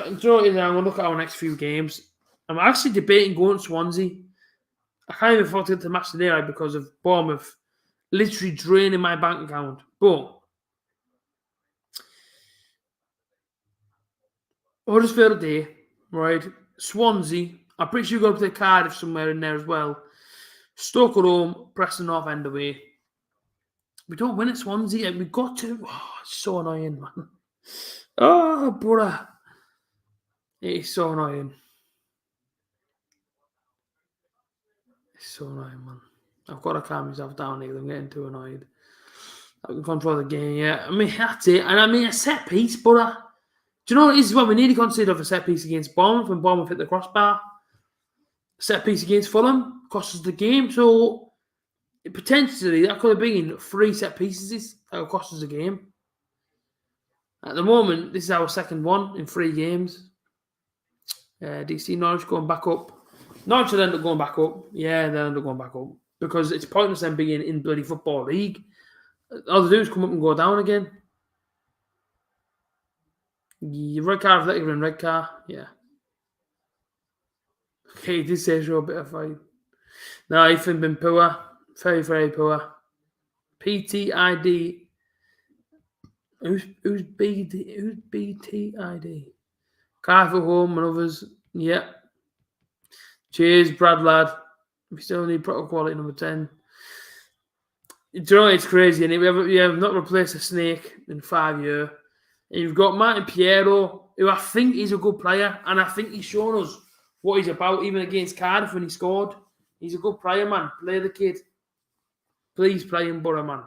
I'm going to look at our next few games. I'm actually debating going to Swansea. I can't even afford to get to the match today, right, because of Bournemouth literally draining my bank account. But Huddersfield today, right? Swansea. I'm pretty sure you've got to play Cardiff somewhere in there as well. Stoke at home, Preston North End away. We don't win at Swansea, and we've got to. Oh, it's so annoying, man. Oh, brother. It is so annoying. It's so annoying, man. I've got to calm myself down here. I'm getting too annoyed. I can control the game, yeah. I mean, that's it. And I mean, a set piece, brother. Do you know what it is? Well, we nearly considered a set piece against Bournemouth when Bournemouth hit the crossbar. A set piece against Fulham cost us the game. So, potentially, that could have been 3 set pieces that would cost us a game. At the moment, this is our second one in 3 games. DC Norwich going back up. Norwich will end up going back up. Yeah, they'll end up going back up. Because it's pointless them being in bloody Football League. All they do is come up and go down again. Red car, Athletic and red car. Yeah. Okay, this says you're a bit of fight. No, Ethan been poor. Very, very poor. PTID. Who's BD? Who's BTID? Carver Home and others. Yeah. Cheers, Brad lad. We still need proper quality number 10. Do you know it's crazy? And we have not replaced a snake in 5 years. And you've got Martin Piero, who I think is a good player, and I think he's shown us what he's about, even against Cardiff when he scored. He's a good player, man. Play the kid. Please play him, Borough, man.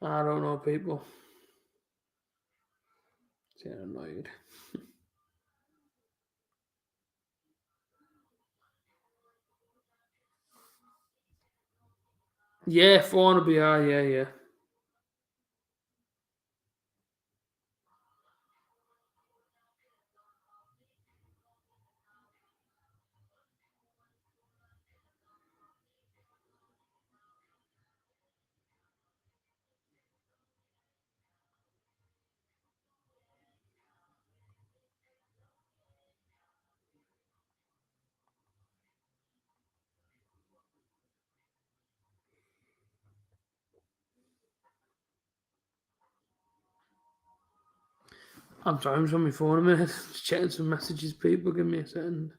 I don't know, people. Getting annoyed. Yeah, 400 BR, yeah. I'm sorry, I'm just on my phone a minute. Just checking some messages, people. Give me a second.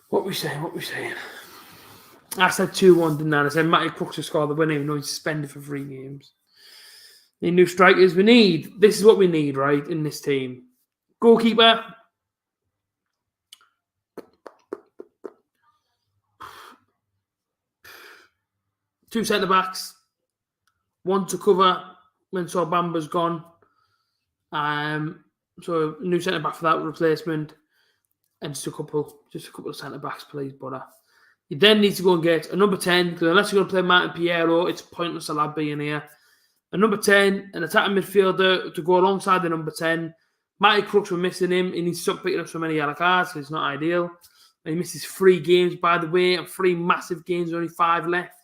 What we saying? I said 2-1, didn't I? I said Matty Crooks will score the winner, even though he's suspended for 3 games. The new strikers we need. This is what we need, right, in this team. Goalkeeper. Two centre-backs. One to cover when Bamba's gone. So a new centre-back for that replacement. And just a couple of centre-backs, please, brother. You then need to go and get a number 10, because unless you're going to play Martin Piero, it's pointless a lad being here. A number 10, an attacking midfielder to go alongside the number 10. Matty Crooks, we're missing him. He needs to stop picking up so many yellow cards, so it's not ideal. And he misses 3 games, by the way, and 3 massive games, only 5 left.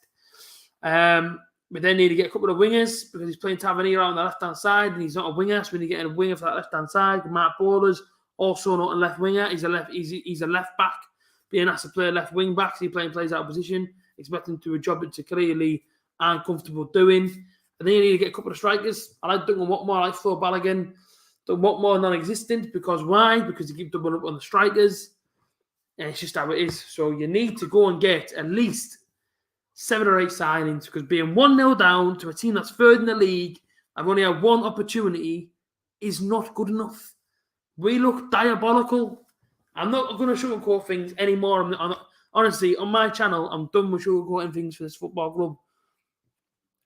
We then need to get a couple of wingers, because he's playing Tavernier on the left-hand side, and he's not a winger, so we need to get a winger for that left-hand side. Matt Bowler's also not a left winger. He's a left back. Being asked to play left wing back, so he's plays out of position. Expect him to do a job into clearly and comfortable doing. And then you need to get a couple of strikers. I like Duncan Watmore, I like Flo Balogun. They want more non-existent because why? Because they keep doubling up on the strikers. And it's just how it is. So you need to go and get at least 7 or 8 signings because being 1-0 down to a team that's third in the league, I've only had one opportunity, is not good enough. We look diabolical. I'm not going to sugarcoat things anymore. Honestly, on my channel, I'm done with sugarcoating things for this football club.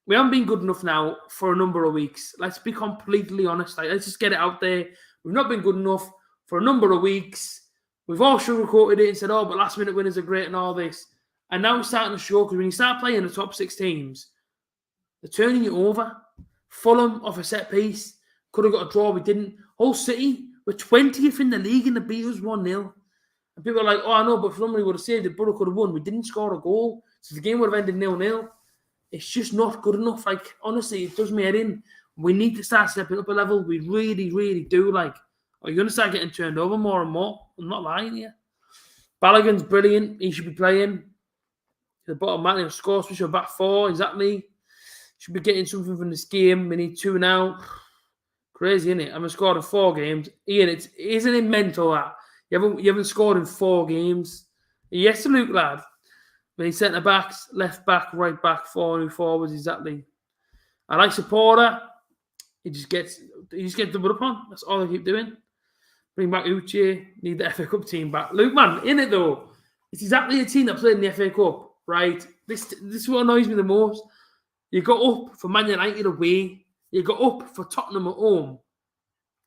We haven't been good enough now for a number of weeks. Let's be completely honest. Let's just get it out there. We've not been good enough for a number of weeks. We've all sugarcoated it and said, oh, but last minute winners are great and all this. And now it's starting to show because when you start playing the top 6 teams, they're turning you over. Fulham off a set piece. Could have got a draw. We didn't. Hull City were 20th in the league and the beat us 1-0. And people are like, oh, I know, but if somebody would have saved it, Borough could have won. We didn't score a goal. So the game would have ended 0-0. It's just not good enough. Like, honestly, it does me head in. We need to start stepping up a level. We really, really do. Like, are you going to start getting turned over more and more? I'm not lying here. Balogun's brilliant. He should be playing. The bottom man, he'll score, especially back 4. Exactly. Should be getting something from this game. We need 2 now. Crazy, isn't it? I haven't scored in 4 games. Ian, isn't it mental that you haven't scored in 4 games? Yes, to Luke, lad. Many centre backs, left back, right back, 4 new forwards, exactly. I like Supporter. He just gets doubled up on. That's all I keep doing. Bring back Uche. Need the FA Cup team back. Luke, man, in it though. It's exactly a team that played in the FA Cup, right? This is what annoys me the most. You got up for Man United away. You got up for Tottenham at home.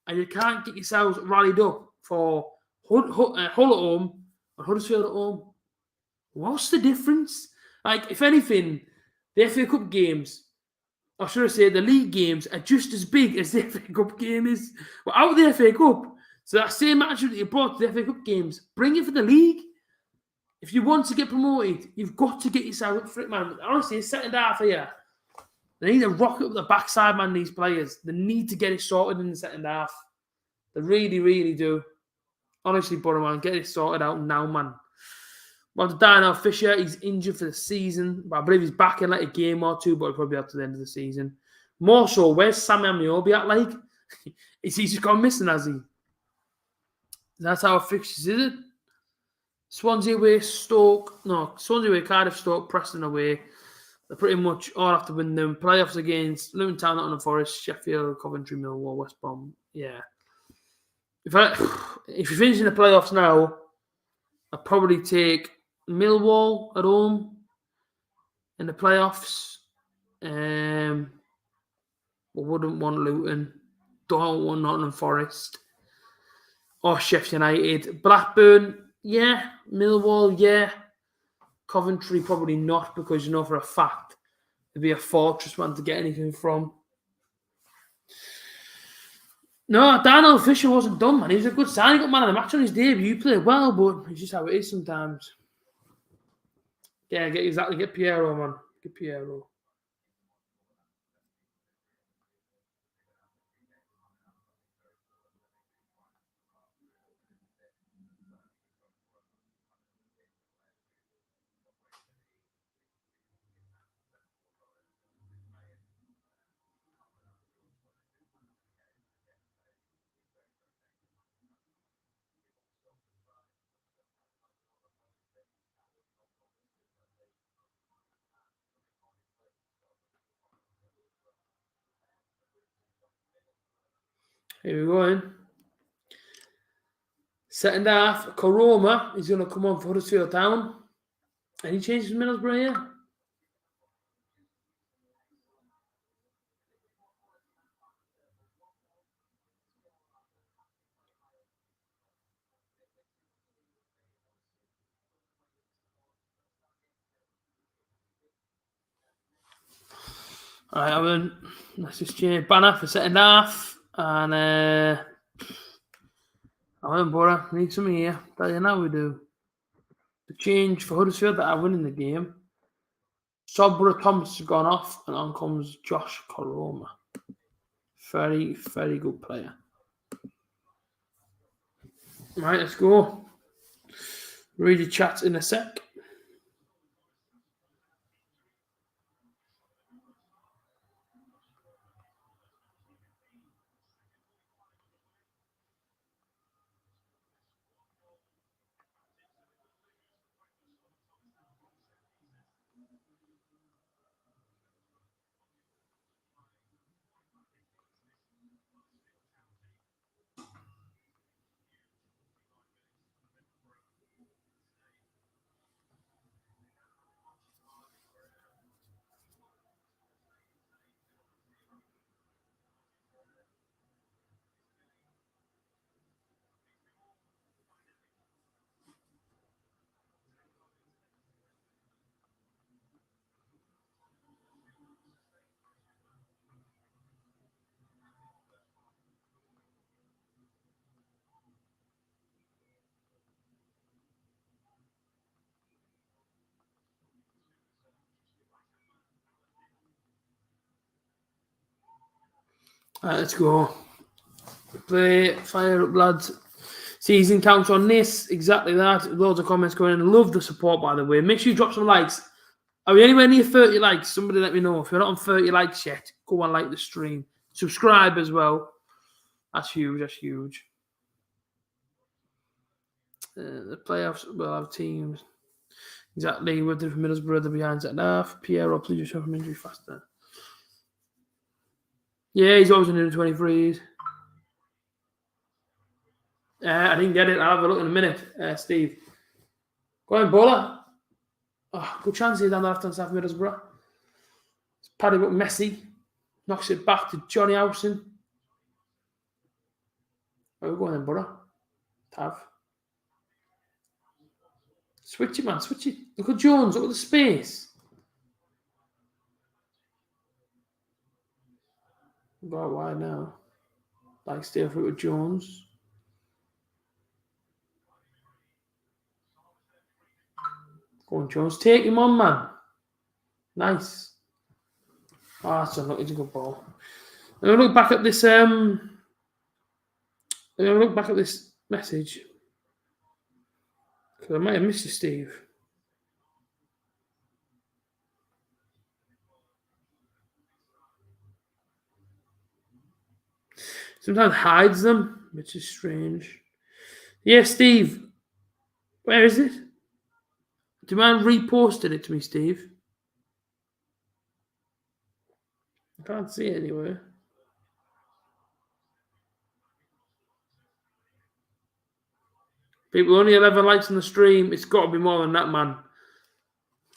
And you can't get yourselves rallied up for Hull at home and Huddersfield at home. What's the difference? Like, if anything, the FA Cup games, or should I say the league games, are just as big as the FA Cup game is. We're out of the FA Cup. So that same attitude that you brought to the FA Cup games, bring it for the league. If you want to get promoted, you've got to get yourself up for it, man. Honestly, it's second half here. They need to rocket up the backside, man, these players. They need to get it sorted in the second half. They really, really do. Honestly, brother, man, get it sorted out now, man. Well, Darnell Fisher, he's injured for the season. But I believe he's back in like a game or 2, but he'll probably be up to the end of the season. More so, where's Sammy Amiobi at, like? Is he just gone missing, has he? That's how it fixtures, is it? Swansea away, Cardiff, Stoke, Preston away. They pretty much all have to win them. Playoffs against Luton Town, Nottingham Forest, Sheffield, Coventry, Millwall, West Brom. Yeah. If you're finishing the playoffs now, I'd probably take Millwall at home in the playoffs. I wouldn't want Luton. Don't want Nottingham Forest. Or Sheffield United. Blackburn, yeah. Millwall, yeah. Coventry, probably not, because you know for a fact it'd be a fortress one to get anything from. No, Darnell Fisher wasn't done, man. He was a good sign. He got man of the match on his debut. He played well, but it's just how it is sometimes. Yeah, get Piero, man. Get Piero. Here we go in. Second half, Koroma is going to come on for Huddersfield Town. Any changes in Middlesbrough here? All right, let's just change Banner for second half. And Borough, need something here. Tell you now we do. The change for Huddersfield that are winning the game. Sobra Thomas has gone off, and on comes Josh Koroma. Very, very good player. Right, let's go. Read your chat in a sec. Right, let's go. Play, fire up, lads. Season counts on this. Exactly that. Loads of comments going in. Love the support, by the way. Make sure you drop some likes. Are we anywhere near 30 likes? Somebody let me know. If you're not on 30 likes yet, go and like the stream. Subscribe as well. That's huge. That's huge. The playoffs will have teams. Exactly. We're different Middlesbrough. They're behind at half. Piero, please show from injury faster. Yeah, he's always in the 23s. I didn't get it. I'll have a look in a minute, Steve. Go on, bowler. Oh, good chance here down the left-hand side of Middlesbrough. It's padded up Messi. Knocks it back to Johnny Howson. Where are we going then, Borough? Tav. Switch it, man. Switch it. Look at Jones. Look at the space. Go out wide now. Like, stay through with Jones. Go on, Jones. Take him on, man. Nice. Oh, that's unlucky. It's a good ball. I'm going to look back at this. Message. Because I might have missed you, Steve. Sometimes hides them, which is strange. Yeah, Steve. Where is it? Do you mind reposting it to me, Steve? I can't see it anywhere. People, only 11 likes on the stream. It's got to be more than that, man.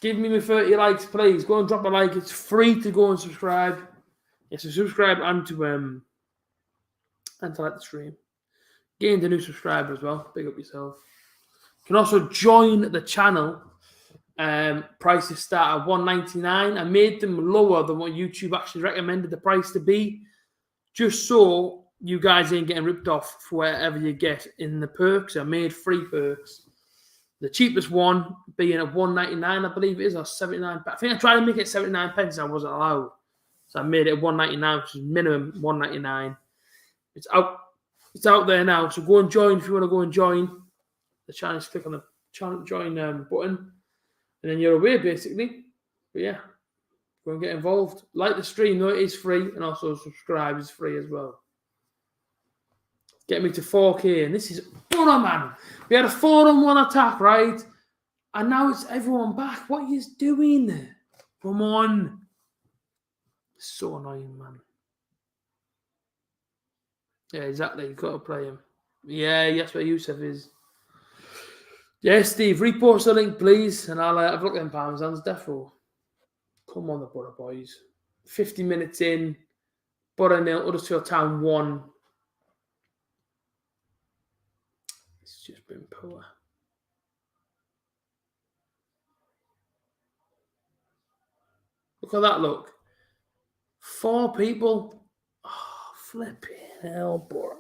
Give me 30 likes, please. Go and drop a like. It's free to go and subscribe. Yes, so subscribe and to like the stream. Gained a new subscriber as well. Big up yourself. You can also join the channel. Prices start at $1.99. I made them lower than what YouTube actually recommended the price to be, just so you guys ain't getting ripped off for whatever you get in the perks. I made 3 perks. The cheapest one being at $1.99, I believe it is, or 79. I think I tried to make it 79 pence and I wasn't allowed. So I made it $1.99, which is minimum $1.99. It's out there now. So go and join if you want to go and join the channel. Just click on the channel join button. And then you're away, basically. But yeah, go and get involved. Like the stream, though, it is free. And also subscribe is free as well. Get me to 4K. And this is butter, man. We had a 4-on-1 attack, right? And now it's everyone back. What are you doing? Come on. It's so annoying, man. Yeah, exactly. You've got to play him. Yeah, that's where Yusuf is. Yeah, Steve, repost the link, please, and I'll have a look at them Parmesans, defo. Come on, the Butter boys. 50 minutes in, Butter 0, Huddersfield Town 1. It's just been poor. Look at that, look. 4 people. Oh, flipping hell, Butter.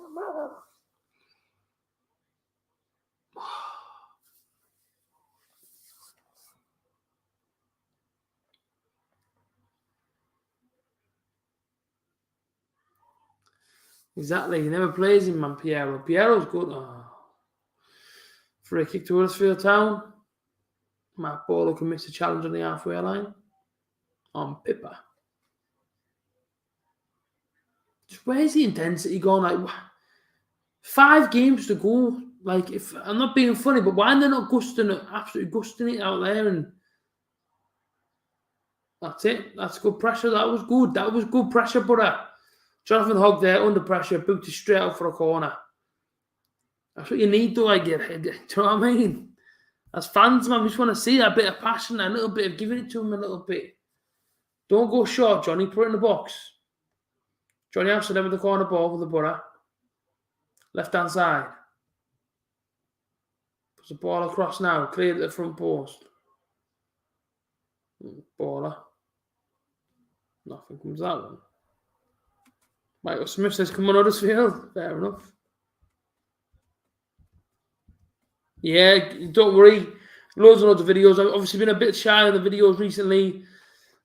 Exactly. He never plays him, man, Piero. Piero's good. Oh. Free kick to Huddersfield Town. Matt Bolo can miss a challenge on the halfway line. On Pippa. Just where's the intensity going? Like 5 games to go. Like, if I'm not being funny, but why are they not absolutely gusting it out there? And that's it. That's good pressure. That was good. That was good pressure, Butter. Jonathan Hogg there, under pressure, booted straight out for a corner. That's what you need to, like, get. Do you know what I mean? As fans, man, we just want to see that bit of passion, a little bit of giving it to him a little bit. Don't go short, Johnny. Put it in the box. Johnny Howson with the corner ball for the Borough. Left-hand side. Puts the ball across now. Cleared at the front post. Baller. Nothing comes that one. Michael Smith says, come on, Huddersfield. Fair enough. Yeah, don't worry. Loads and loads of videos. I've obviously been a bit shy of the videos recently.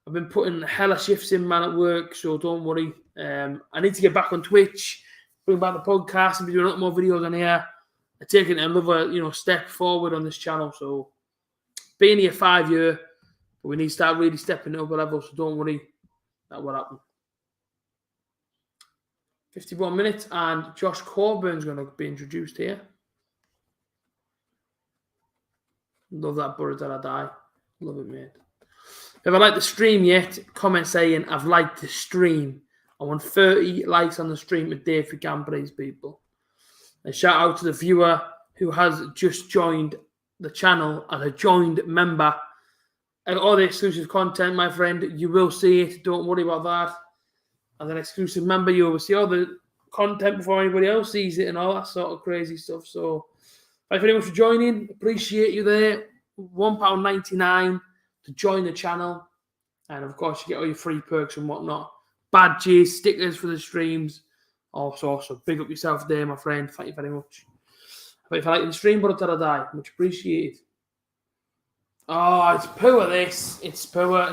I've been putting hella shifts in, man, at work, so don't worry. I need to get back on Twitch, bring back the podcast, and be doing a lot more videos on here. I'm taking another, step forward on this channel. So, being here 5 years, but we need to start really stepping it up a level. So don't worry, that will happen. 51 minutes, and Josh Corburn's going to be introduced here. Love that Borough Till I Die. Love it, mate. If I like the stream yet, comment saying I've liked the stream. I want 30 likes on the stream today if you can, please, people. And shout out to the viewer who has just joined the channel as a joined member. And all the exclusive content, my friend, you will see it. Don't worry about that. As an exclusive member, you will see all the content before anybody else sees it and all that sort of crazy stuff. So, thank you very much for joining. Appreciate you there. £1.99 to join the channel. And of course, you get all your free perks and whatnot. Badges, stickers for the streams. Also, big up yourself there, my friend. Thank you very much. If you like the stream, but until I die, much appreciated. Oh, it's poor, this. It's poor.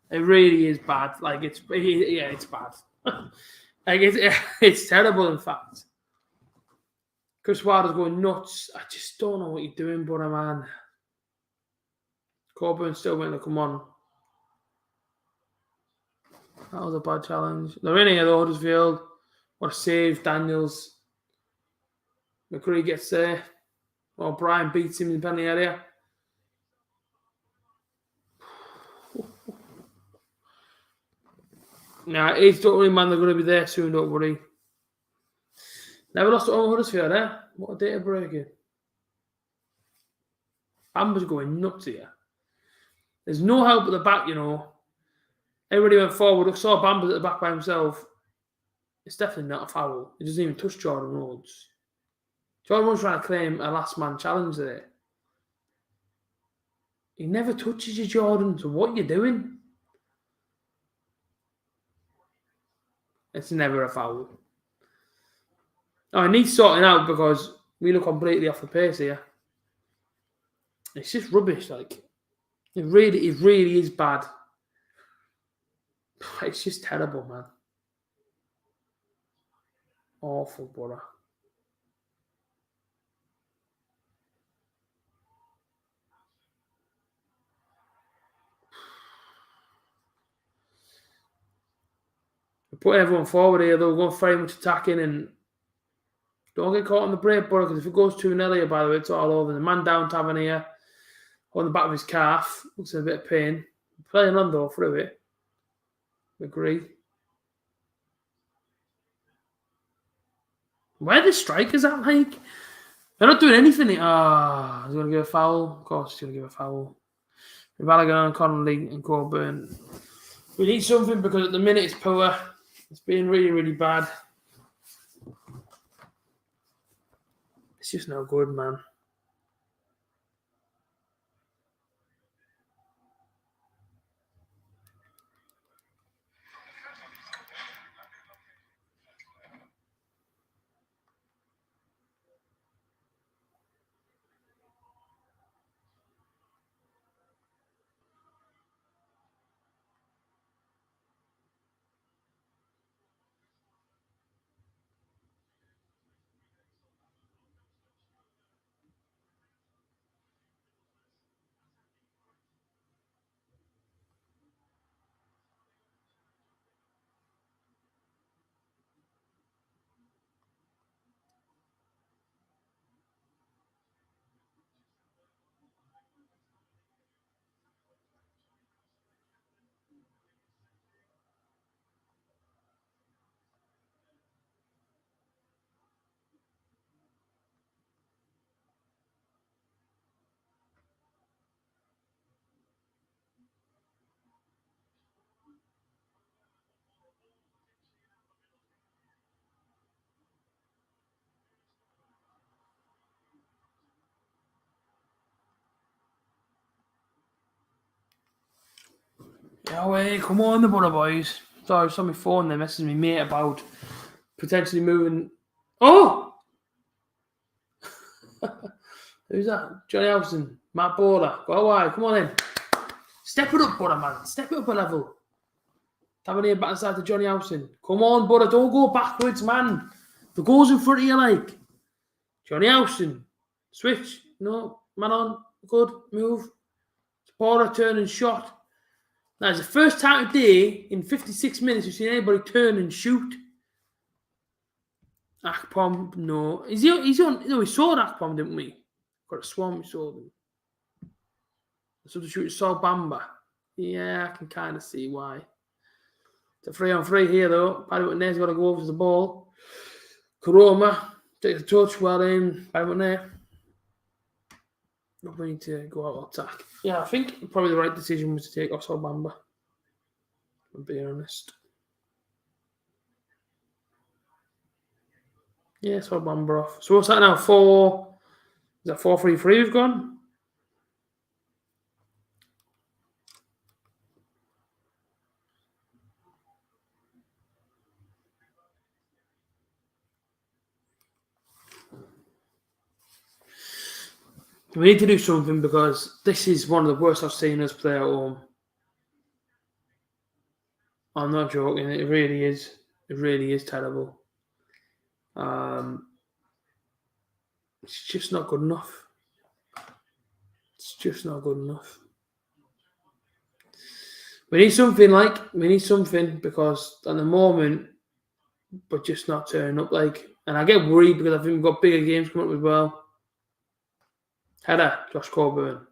It really is bad. Like, it's bad. Like, it's terrible, in fact. Chris Wilder's going nuts. I just don't know what you're doing, brother, man. Corbyn still waiting to come on. That was a bad challenge. They're in here, though, Huddersfield. What a save, Daniels. McCree gets there. Well, Brian beats him in the penalty area. Nah, it's don't worry, man. They're going to be there soon, don't worry. Never lost at home, Huddersfield, eh? What a data breaking. Bamba's going nuts here. There's no help at the back, Everybody went forward. I saw Bamba's at the back by himself. It's definitely not a foul. He doesn't even touch Jordan Rhodes. Jordan Rhodes trying to claim a last man challenge there. He never touches you, Jordan. So what are you doing? It's never a foul. Oh, it needs sorting out because we look completely off the pace here. It's just rubbish. Like, it really is bad. It's just terrible, man. Awful, brother. We put everyone forward here, though. We're going very much attacking and don't get caught on the break, brother, because if it goes 2-0 here, by the way, it's all over. The man down Tavern here on the back of his calf. Looks a bit of pain. Playing on, though, through it. Agree. Where are the strikers at, like? They're not doing anything. He's going to give a foul. Of course, he's going to give a foul. Balogun, Connolly, and Coburn. We need something because at the minute it's poor. It's been really, really bad. It's just no good, man. Oh, hey, come on, the butter boys. Sorry, it's on my phone. They're messaging me, mate, about potentially moving. Oh! Who's that? Johnny Howson, Matt Border. Go away, come on in. Step it up, Butter, man. Step it up a level. Tavernier back inside to Johnny Howson. Come on, Butter. Don't go backwards, man. The goal's in front of you, like. Johnny Howson. Switch. No. Man on. Good. Move. Supporter turn and shot. Now, it's the first time today in 56 minutes we've seen anybody turn and shoot. Akpom, no. He's on. No, we saw Akpom, didn't we? Got a swan, we saw them. The substitute Sol Bamba. Yeah, I can kind of see why. It's a 3-on-3 here, though. Paddy McNair's got to go over to the ball. Karoma takes the touch. Well in. Paddy McNair. Not need to go out attack. Yeah, I think probably the right decision was to take off Sol Bamba. I'm being honest. Yeah, Sol Bamba off. So what's that now? 4. Is that 4-3-3 we've gone? We need to do something because this is one of the worst I've seen us play at home. I'm not joking. It really is. It really is terrible. It's just not good enough. It's just not good enough. We need something because at the moment we're just not turning up. And I get worried because I think we've got bigger games coming up as well. Header, Josh Coburn.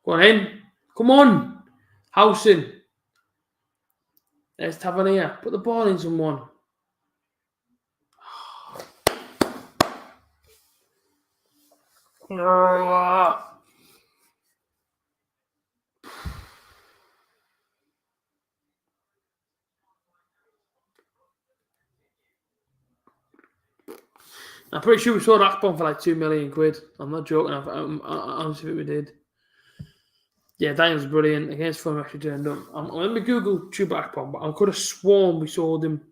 Go on in. Come on. Howson. There's Tavernier. Put the ball in someone. I'm pretty sure we sold Akpom for like £2 million. I'm not joking. I honestly think we did. Yeah, Daniel's brilliant. Against Fulham actually turned up. Let me Google Chuba Akpom, but I could have sworn we sold him.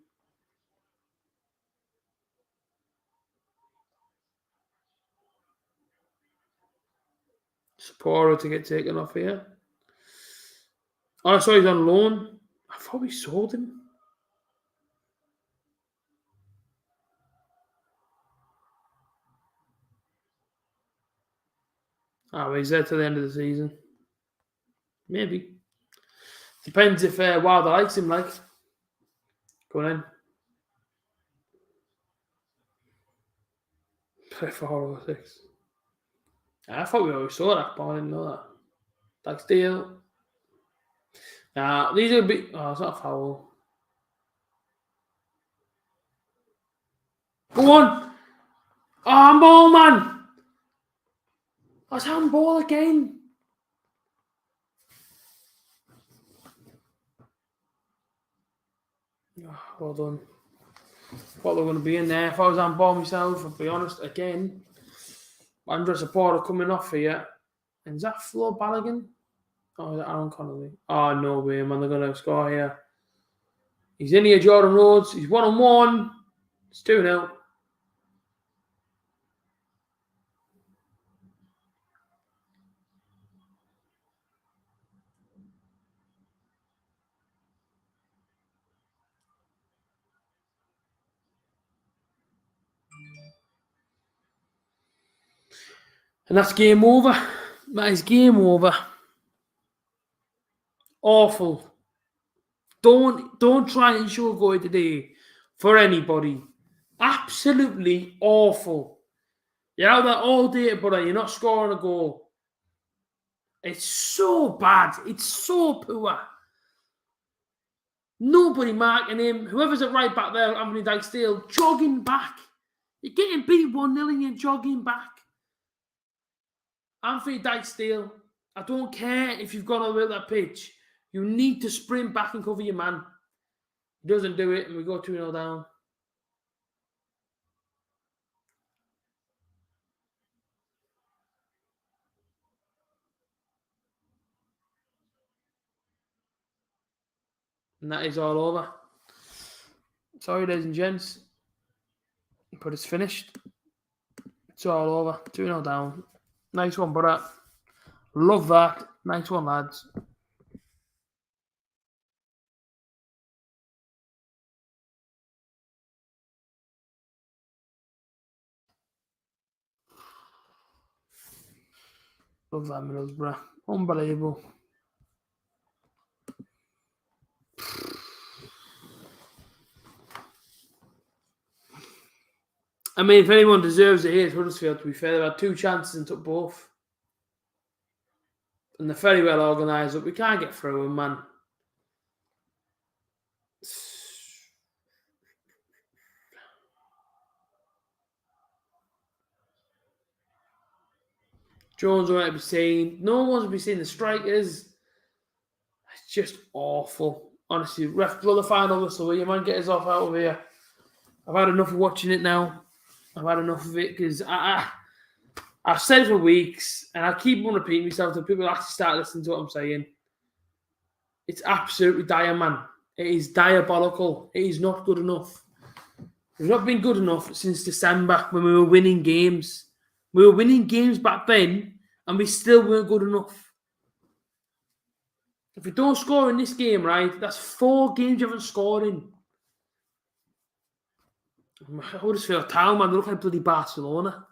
Sapporo to get taken off here. Oh, I saw he's on loan. I thought we sold him. Oh, he's there till the end of the season. Maybe. Depends if Wilder likes him, like. Go on in. Play 4 or 6. I thought we always saw that, but I didn't know that. That's deal. Nah, these are a bit. Oh, it's not a foul. Go on. Oh, handball, man. That's handball again. Oh, well done. Thought they were going to be in there. If I was handball myself, I'll be honest, again. Andres Supporter coming off here. And is that Flo Balogun? Oh, is that Aaron Connolly? Oh, no way, man. They're going to score here. He's in here, Jordan Rhodes. He's 1-on-1. It's 2-0. And that's game over. That is game over. Awful. Don't try and sugarcoat it today for anybody. Absolutely awful. You're out there all day, but you're not scoring a goal. It's so bad. It's so poor. Nobody marking him. Whoever's at right back there, Anthony Dyke-Steele, jogging back. You're getting beat 1-0 and you're jogging back. Anthony Dyke-Steele, I don't care if you've gone over that pitch. You need to sprint back and cover your man. He doesn't do it, and we go 2-0 down. And that is all over. Sorry, ladies and gents, but it's finished. It's all over. 2-0 down. Nice one, brother. Love that. Nice one, lads. Love that Middlesbrough. Unbelievable. I mean, if anyone deserves it, here, it's Huddersfield, to be fair. They had 2 chances and took both. And they're very well organised, but we can't get through them, man. Jones won't be seen. No one wants to be seeing the strikers. It's just awful. Honestly, ref, blow the final whistle, will you, man? Get us off out of here. I've had enough of watching it now. I've had enough of it because I've said it for weeks and I keep on repeating myself until people actually start listening to what I'm saying. It's absolutely dire, man. It is diabolical. It is not good enough. We've not been good enough since December when we were winning games. We were winning games back then and we still weren't good enough. If we don't score in this game, right, that's 4 games you haven't scored in. Huddersfield Town, man, they look like bloody Barcelona.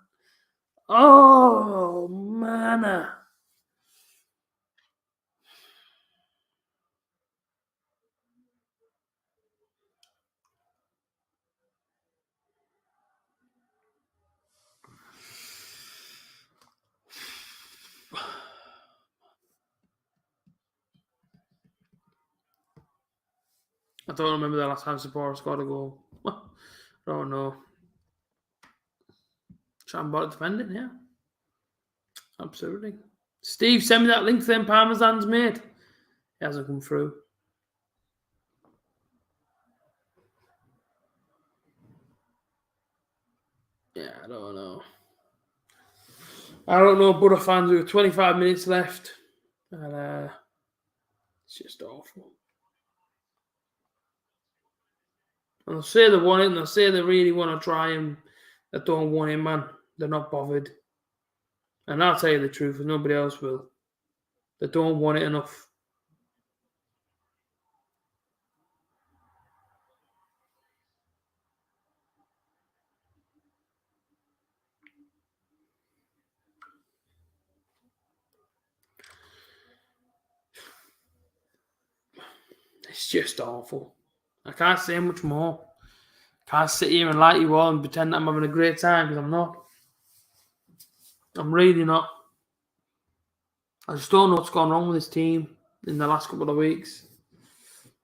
Oh, man. I don't remember the last time Sapporo scored a goal. I don't know. Chambord defending, yeah. Absolutely. Steve, send me that link to them Parmesans, mate. He hasn't come through. Yeah, I don't know. I don't know, Buddha fans. We have 25 minutes left. And it's just awful. And they'll say they want it, and they'll say they really want to try, and they don't want it, man. They're not bothered. And I'll tell you the truth, and nobody else will. They don't want it enough. It's just awful. I can't say much more. Can't sit here and lie to you all and pretend that I'm having a great time, because I'm not. I'm really not. I just don't know what's gone wrong with this team in the last couple of weeks.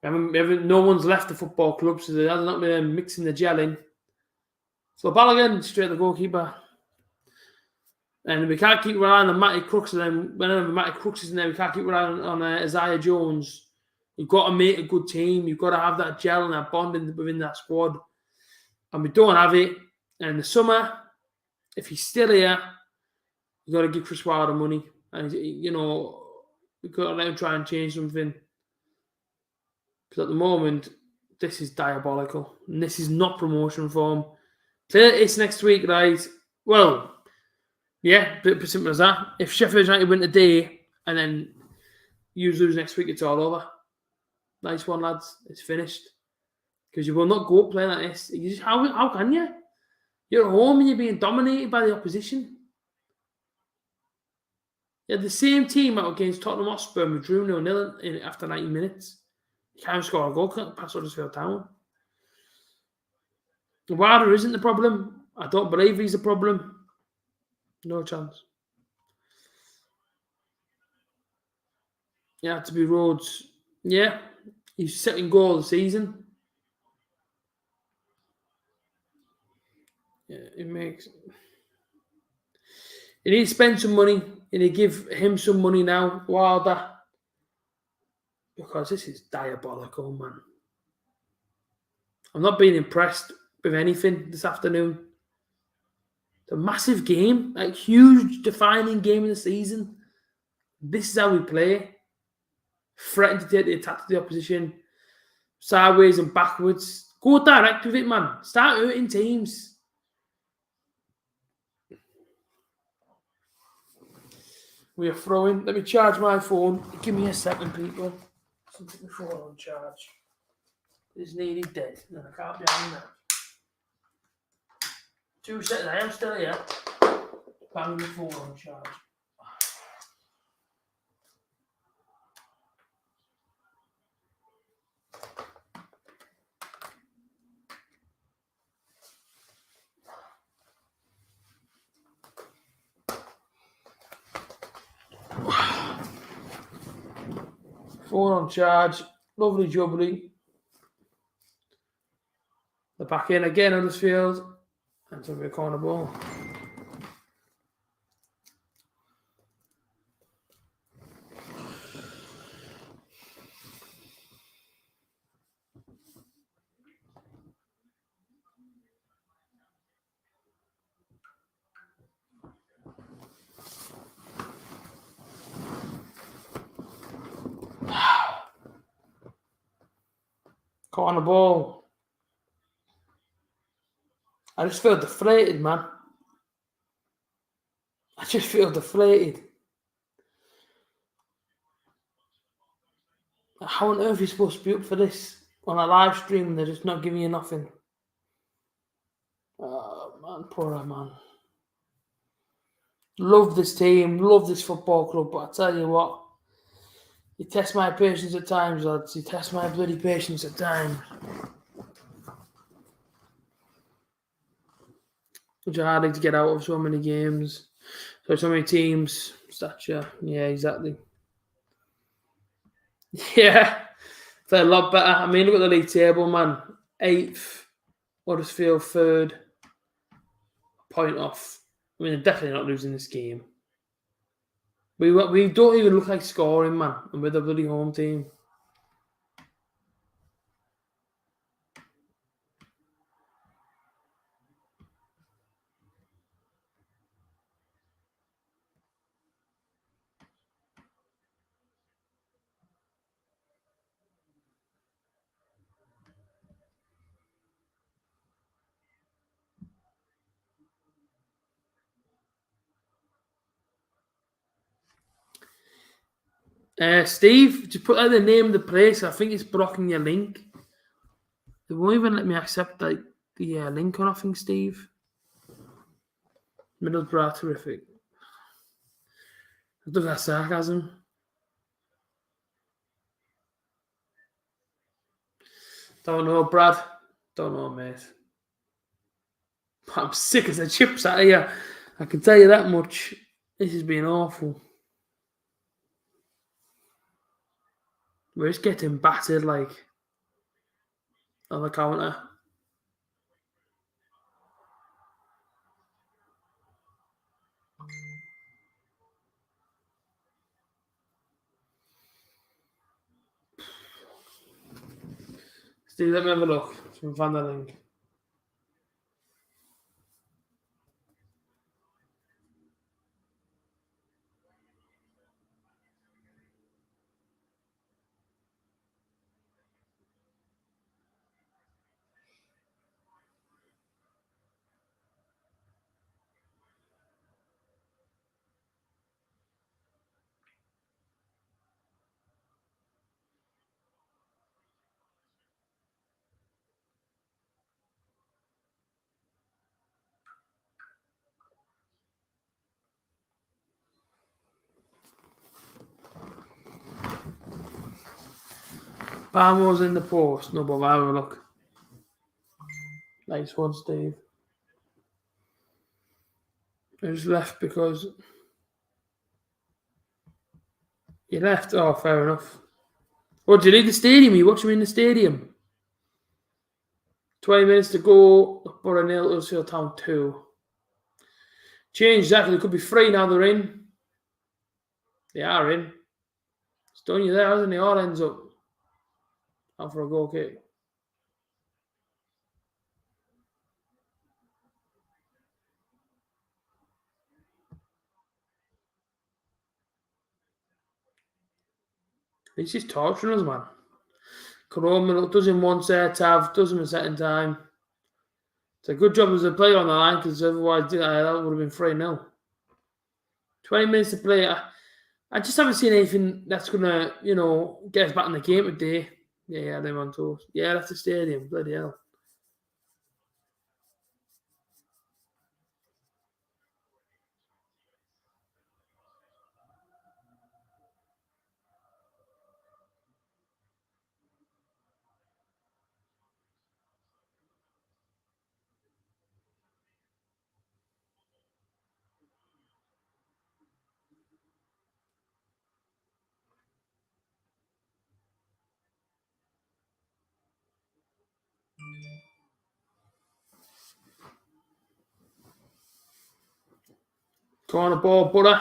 No one's left the football club, so there hasn't not been mixing the gel in. So Balogun, straight the goalkeeper. And we can't keep relying on Matty Crooks, and then whenever Matty Crooks is in there, we can't keep relying on Isaiah Jones. You've got to make a good team. You've got to have that gel and that bond within that squad. And we don't have it. And in the summer, if he's still here, you've got to give Chris Wilder money. And, you know, we've got to let him try and change something. Because at the moment, this is diabolical. And this is not promotion form. It's next week, right? Well, yeah, bit simple as that. If Sheffield United win today and then you lose next week, it's all over. Nice one, lads. It's finished. Because you will not go up playing like this. How can you? You're at home and you're being dominated by the opposition. You had the same team out against Tottenham Hotspur and we drew 0-0 after 90 minutes. You can't score a goal, can't pass Huddersfield Town. Wilder isn't the problem. I don't believe he's the problem. No chance. Yeah, to be Rhodes. Yeah, he's second goal of the season. Yeah, it makes. You need to spend some money. You need to give him some money now, Wilder. Because this is diabolical, man. I'm not being impressed with anything this afternoon. It's a massive game, like huge defining game in the season. This is how we play. Threaten to take the attack to the opposition, sideways and backwards. Go direct with it, man. Start hurting teams. We are throwing. Let me charge my phone. Give me a second, people. Something my phone on charge. It's nearly dead. No, I can't be having that. 2 seconds. I am still here. Bang the phone on charge. Phone on charge. Lovely jubbly. They're back in again, Huddersfield. And so we're corner ball. Corner ball. I just feel deflated, man. I just feel deflated. How on earth are you supposed to be up for this on a live stream and they're just not giving you nothing? Oh, man, poor man. Love this team, love this football club, but I tell you what, you test my patience at times, lads. You test my bloody patience at times. Which are hard to get out of so many games. So many teams, stature. Yeah, exactly. Yeah, they're a lot better. I mean, look at the league table, man. 8th, Huddersfield 3rd, point off. I mean, they're definitely not losing this game. We don't even look like scoring, man, and we're the bloody home team. Steve, just put out the name of the place. I think it's blocking your link. They won't even let me accept the link or nothing, Steve. Middlesbrough, terrific. I love that sarcasm. Don't know, Brad. Don't know, mate. I'm sick as the chips out of here. I can tell you that much. This has been awful. We're just getting battered, like, on the counter. Steve, let me have a look. From Van der Link. Palmer's in the post. No, but have a look. Nice one, Steve. I just left because you left. Oh, fair enough. What, do you need the stadium? You watching me in the stadium? 20 minutes to go. Borough 0, Huddersfield Town 2. Change exactly. It could be 3 now they're in. They are in. It's done you there, hasn't it? All ends up. Out for a goal kick. He's just torturing us, man. Corona does him once there, Tav does him a second time. It's a good job as a player on the line because otherwise that would have been 3-0. 20 minutes to play. I just haven't seen anything that's going to, get us back in the game today. Yeah, them on toes. Yeah, that's the stadium. Bloody hell. Corner ball, butter.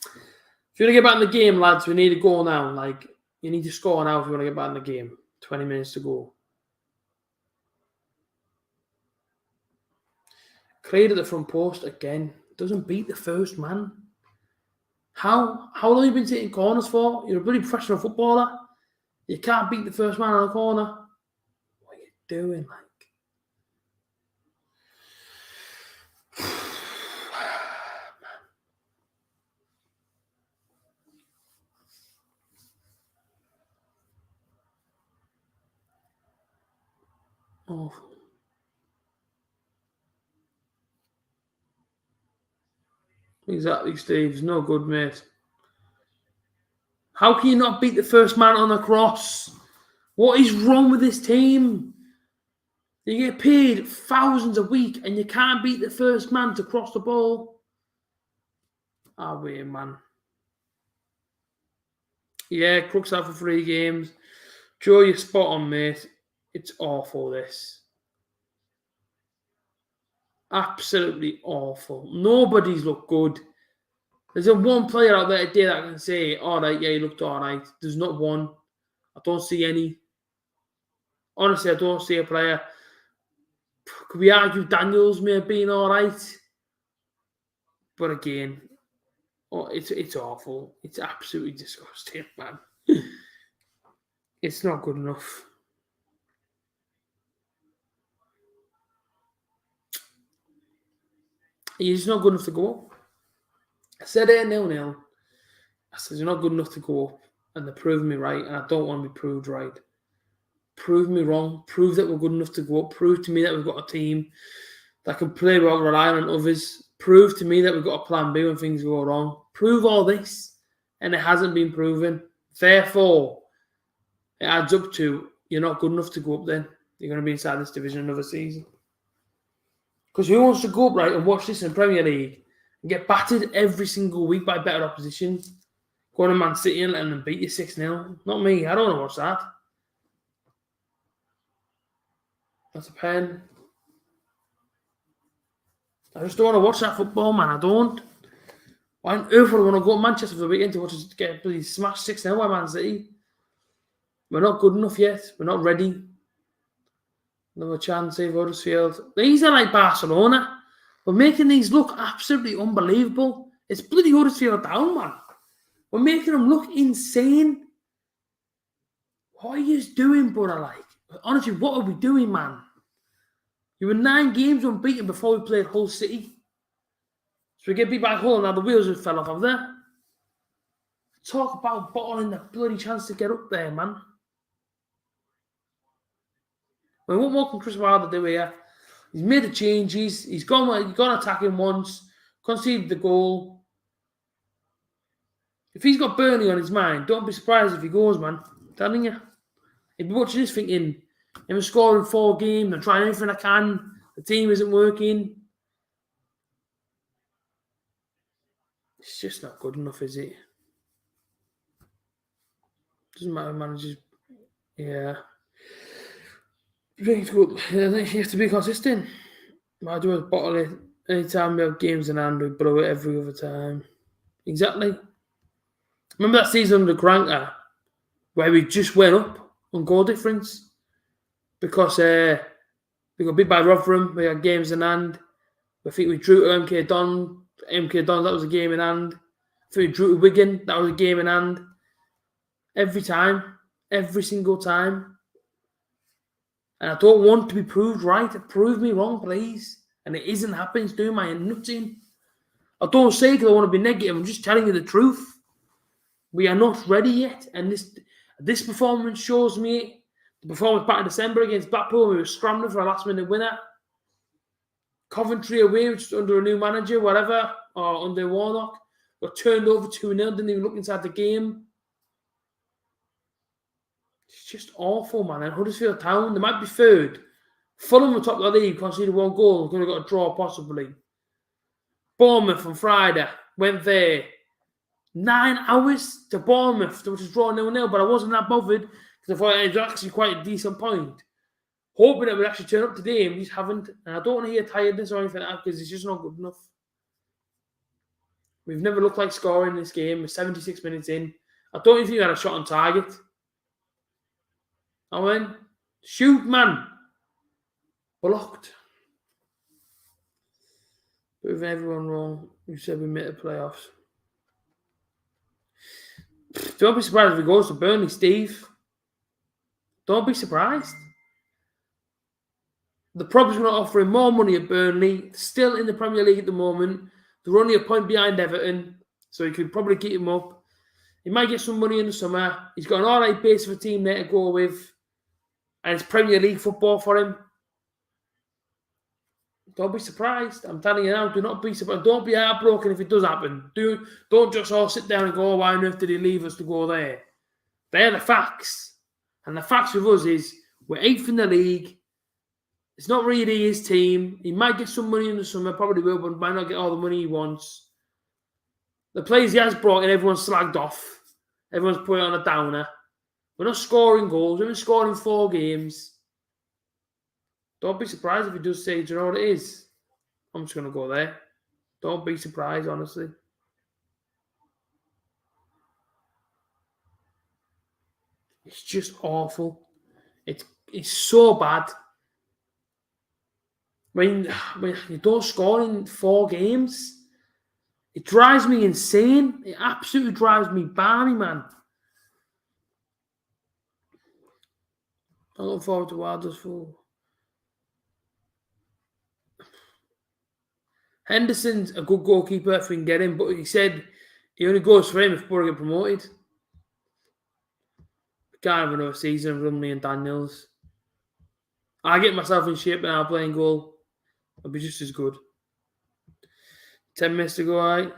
If you want to get back in the game, lads, we need a goal now. Like, you need to score now if you want to get back in the game. 20 minutes to go. Cleared at the front post again. Doesn't beat the first man. How long have you been taking corners for? You're a bloody professional footballer. You can't beat the first man on a corner. What are you doing, like? Awful. Exactly, Steve. It's no good, mate. How can you not beat the first man on a cross? What is wrong with this team? You get paid thousands a week and you can't beat the first man to cross the ball. Ah, wait, man. Yeah, Crooks out for 3 games. Joe, you're spot on, mate. It's awful, this. Absolutely awful. Nobody's looked good. There's a one player out there today that can say, all right, yeah, he looked all right. There's not one. I don't see any. Honestly, I don't see a player. Could we argue Daniels may have been all right? But again, it's awful. It's absolutely disgusting, man. It's not good enough. He's not good enough to go up. I said it 0-0. I said you're not good enough to go up. And they're proving me right. And I don't want to be proved right. Prove me wrong. Prove that we're good enough to go up. Prove to me that we've got a team that can play without relying on others. Prove to me that we've got a plan B when things go wrong. Prove all this. And it hasn't been proven. Therefore, it adds up to you're not good enough to go up then. You're going to be inside this division another season. Because who wants to go up, right, and watch this in the Premier League and get battered every single week by better opposition? Go to Man City and then beat you 6-0. Not me. I don't want to watch that. That's a pen. I just don't want to watch that football, man. I don't. Why on earth would I want to go to Manchester for the weekend to watch us get bloody smashed 6-0 by Man City? We're not good enough yet. We're not ready. Another chance, save Huddersfield. These are like Barcelona. We're making these look absolutely unbelievable. It's bloody Huddersfield down, man. We're making them look insane. What are you doing, brother? Like, honestly, what are we doing, man? You were 9 games unbeaten before we played Hull City. So we get beat by Hull and now the wheels just fell off of there. Talk about bottling the bloody chance to get up there, man. Well, what more can Chris Wilder do here? He's made the changes. He's gone attacking once, conceded the goal. If he's got Burnley on his mind, don't be surprised if he goes, man. I'm telling you. He'd be watching this thinking, I'm scoring 4 games, I'm trying everything I can, the team isn't working. It's just not good enough, is it? Doesn't matter, managers. Yeah. I think you have to be consistent. I do a bottle it anytime we have games in hand, we blow it every other time. Exactly. Remember that season under Granker where we just went up on goal difference because we got beat by Rotherham, we had games in hand. I think we drew to MK Don, that was a game in hand. I think we drew to Wigan, that was a game in hand. Every time, every single time. And I don't want to be proved right. Prove me wrong, please. And it isn't happening. It's doing my nutting. I don't say because I want to be negative. I'm just telling you the truth. We are not ready yet. And this performance shows me the performance back in December against Blackpool. We were scrambling for a last-minute winner. Coventry away, which under a new manager, whatever, or under Warnock, got turned over 2-0, didn't even look inside the game. It's just awful, man. And Huddersfield Town, they might be third. Fulham on top of the league, conceded 1 goal, could have got a draw possibly. Bournemouth on Friday, went there. 9 hours to Bournemouth, which is drawn 0-0, but I wasn't that bothered because I thought it was actually quite a decent point. Hoping it would actually turn up today, and we just haven't. And I don't want to hear tiredness or anything like that because it's just not good enough. We've never looked like scoring this game. We're 76 minutes in. I don't even think we had a shot on target. I went, shoot, man. Blocked. Proving everyone wrong. You said we made the playoffs. Don't be surprised if it goes to Burnley, Steve. Don't be surprised. The problem's going to offer him more money at Burnley. Still in the Premier League at the moment. They're only a point behind Everton, so he could probably keep him up. He might get some money in the summer. He's got an alright base of a team there to go with. And it's Premier League football for him. Don't be surprised. I'm telling you now, do not be surprised. Don't be heartbroken if it does happen. Don't just all sit down and go, oh, why on earth did he leave us to go there? They're the facts. And the facts with us is we're 8th in the league. It's not really his team. He might get some money in the summer, probably will, but might not get all the money he wants. The players he has brought in, everyone's slagged off. Everyone's put it on a downer. We're not scoring goals. We've been scoring 4 games. Don't be surprised if he does say, do you know what it is? I'm just going to go there. Don't be surprised, honestly. It's just awful. It's so bad. When you don't score in 4 games, it drives me insane. It absolutely drives me balmy, man. I look forward to Huddersfield. Henderson's a good goalkeeper if we can get him, but he said he only goes for him if Borough get promoted. We can't have another season of Rumley and Daniels. I get myself in shape and I'll play in goal. I'll be just as good. 10 minutes to go, right?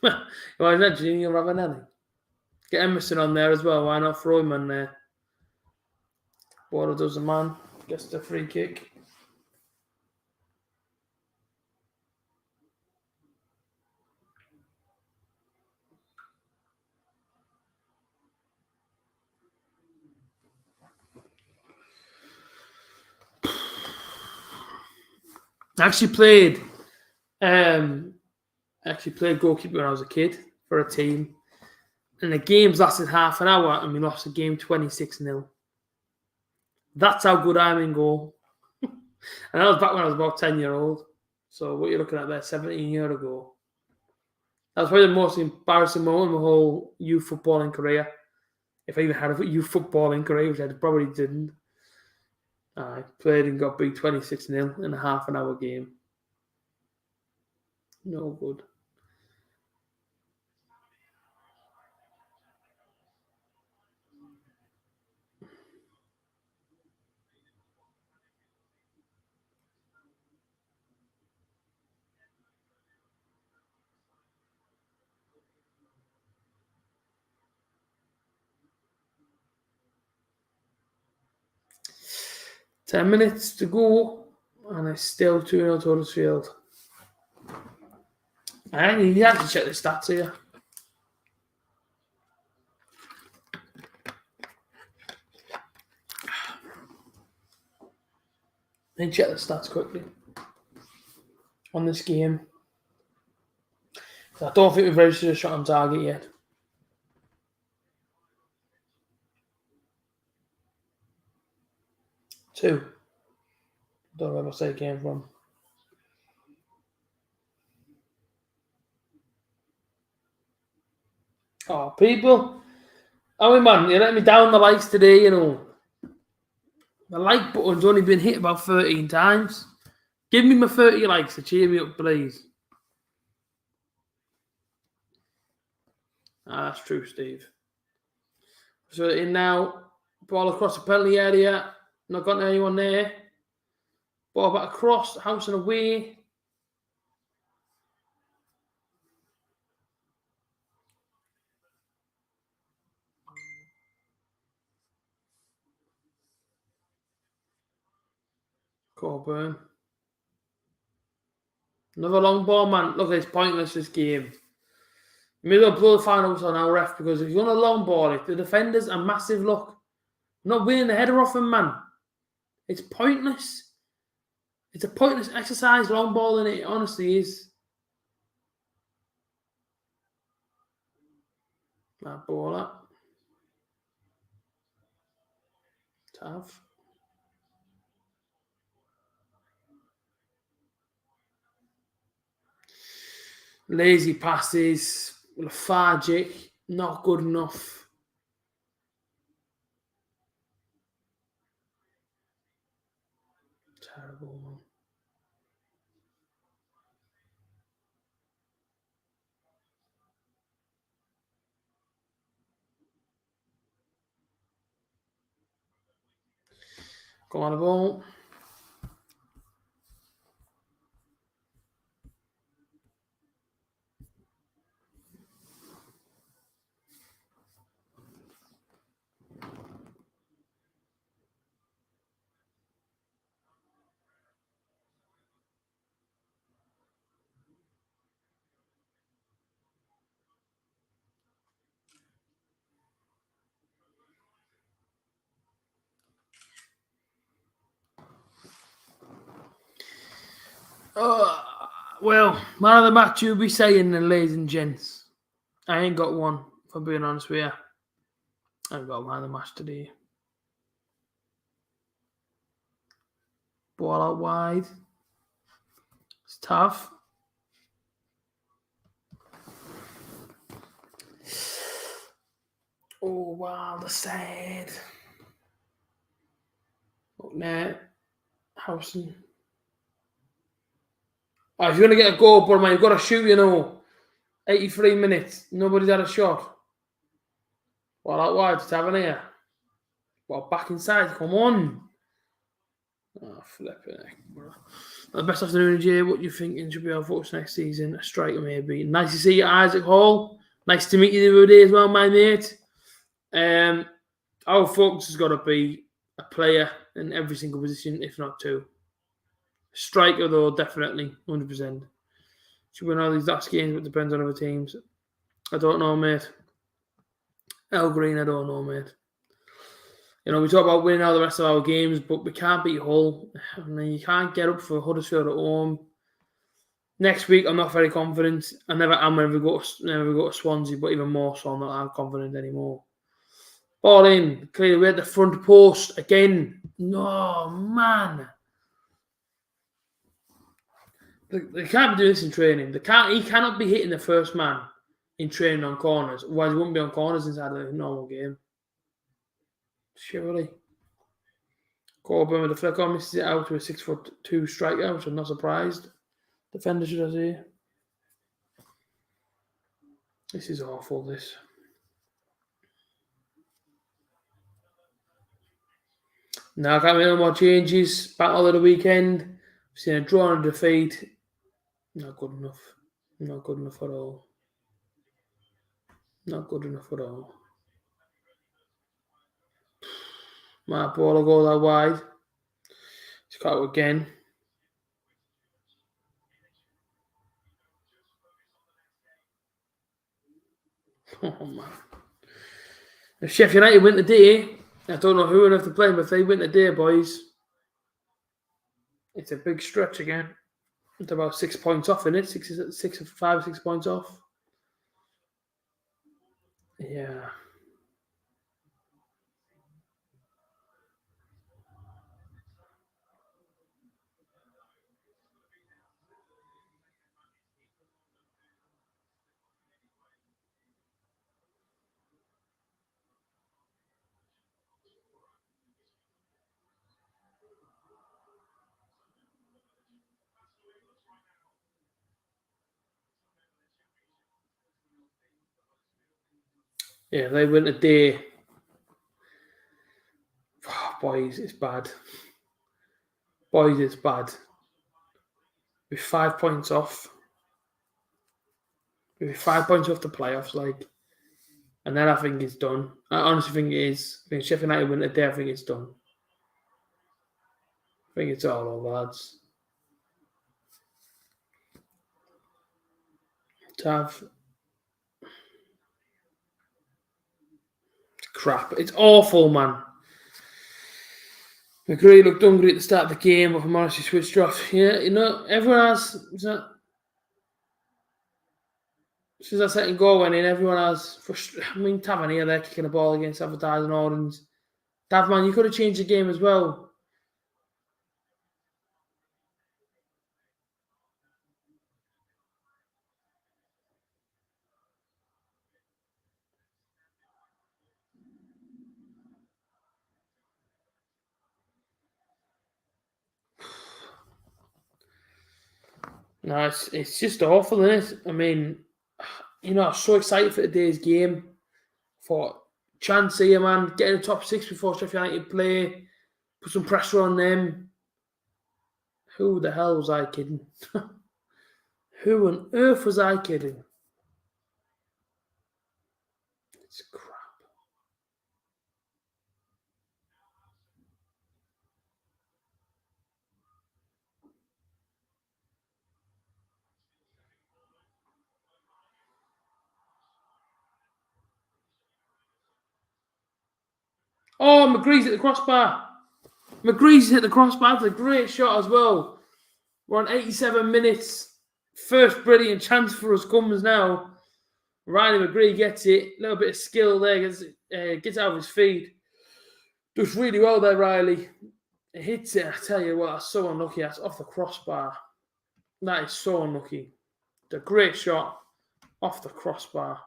Well, isn't that Junior Ravanelli? Get Emerson on there as well. Why not throw him on there? Water does the man. Gets the free kick. I actually played goalkeeper when I was a kid for a team. And the games lasted half an hour and we lost the game 26-0. That's how good I'm in goal. And that was back when I was about 10-year-old. So what you're looking at there, 17 years ago. That was probably the most embarrassing moment of my whole youth footballing career. If I even had a youth footballing career, which I probably didn't. I played and got beat 26-0 in a half an hour game. No good. Ten minutes to go, and it's still 2-0 to Huddersfield. I need to actually check the stats here. Let me check the stats quickly on this game. I don't think we've registered a shot on target yet. Two. Don't know where my mistake came from. Oh, people. Oh, man, you let me down the likes today, you know. The like button's only been hit about 13 times. Give me my 30 likes to cheer me up, please. That's true, Steve. So in now, ball across the penalty area. Not got anyone there. Ball back across, house and away. Coburn. Another long ball, man. Look, it's pointless, this game. You may as well blow the final whistle on our ref, because if you're going to long ball it, the defenders are massive. Look, not winning the header off him, man. It's pointless. It's a pointless exercise, long balling it. It honestly is. That ball up. Tough. Lazy passes. Lethargic. Not good enough. Terrible, man. Go on the ball. Well, man of the match you'll be saying then, ladies and gents. I ain't got one, if I'm being honest with you. I ain't got man of the match today. Ball out wide. It's tough. Oh, wow, the side. Look there. Howson. Oh, if you're going to get a goal, but man, you've got to shoot, 83 minutes. Nobody's had a shot. Ball out wide. It's having here. Well, back inside. Come on. Oh, flipping heck, bro. The best afternoon, Jay. What you thinking should be our focus next season? A striker, maybe. Nice to see you, Isaac Hall. Nice to meet you the other day as well, my mate. Our focus has got to be a player in every single position, if not two. Striker, though, definitely, 100%. Should win all these last games, but it depends on other teams. I don't know, mate. El Green, I don't know, mate. We talk about winning all the rest of our games, but we can't beat Hull. I mean, you can't get up for Huddersfield at home. Next week, I'm not very confident. I never am whenever we go to Swansea, but even more so, I'm not confident anymore. Ball in, clearly we're at the front post again. No, man. They can't be doing this in training. He cannot be hitting the first man in training on corners. Otherwise, he wouldn't be on corners inside of a normal game. Surely. Coburn with the flick on, misses it out to a 6'2" striker, which I'm not surprised. Defender, should I say. This is awful, this. Now, I can't make no more changes. Battle of the weekend. We've seen a draw and a defeat. Not good enough. Not good enough at all. Not good enough at all. Mark ball will go that wide. It's cut out again. Oh, man. If Sheffield United win today, I don't know who enough to play, but if they win today, boys, it's a big stretch again. It's about 6 points off, isn't it? 5 or 6 points off. Yeah. Yeah, they win today. Oh, boys, it's bad. Boys, it's bad. We're 5 points off. We're 5 points off the playoffs, like. And then I think it's done. I honestly think it is. I think Sheffield United win today, I think it's done. I think it's all over, lads. Crap. It's awful, man. McGree looked hungry at the start of the game, but Morrissey switched off. Yeah, everyone has. Since that second goal went in, everyone has. Tavernier there kicking the ball against Advertising Ordens. Man, you could have changed the game as well. No, it's just awful, isn't it? I mean, I was so excited for today's game. For chance here, man, getting the top 6 before Sheffield United play, put some pressure on them. Who the hell was I kidding? Who on earth was I kidding? It's crap. Oh, McGree's at the crossbar. McGree's hit the crossbar. That's a great shot as well. We're on 87 minutes. First brilliant chance for us comes now. Riley McGree gets it. A little bit of skill there. Gets out of his feet. Does really well there, Riley. It hits it. I tell you what, that's so unlucky. That's off the crossbar. That is so unlucky. It's a great shot off the crossbar.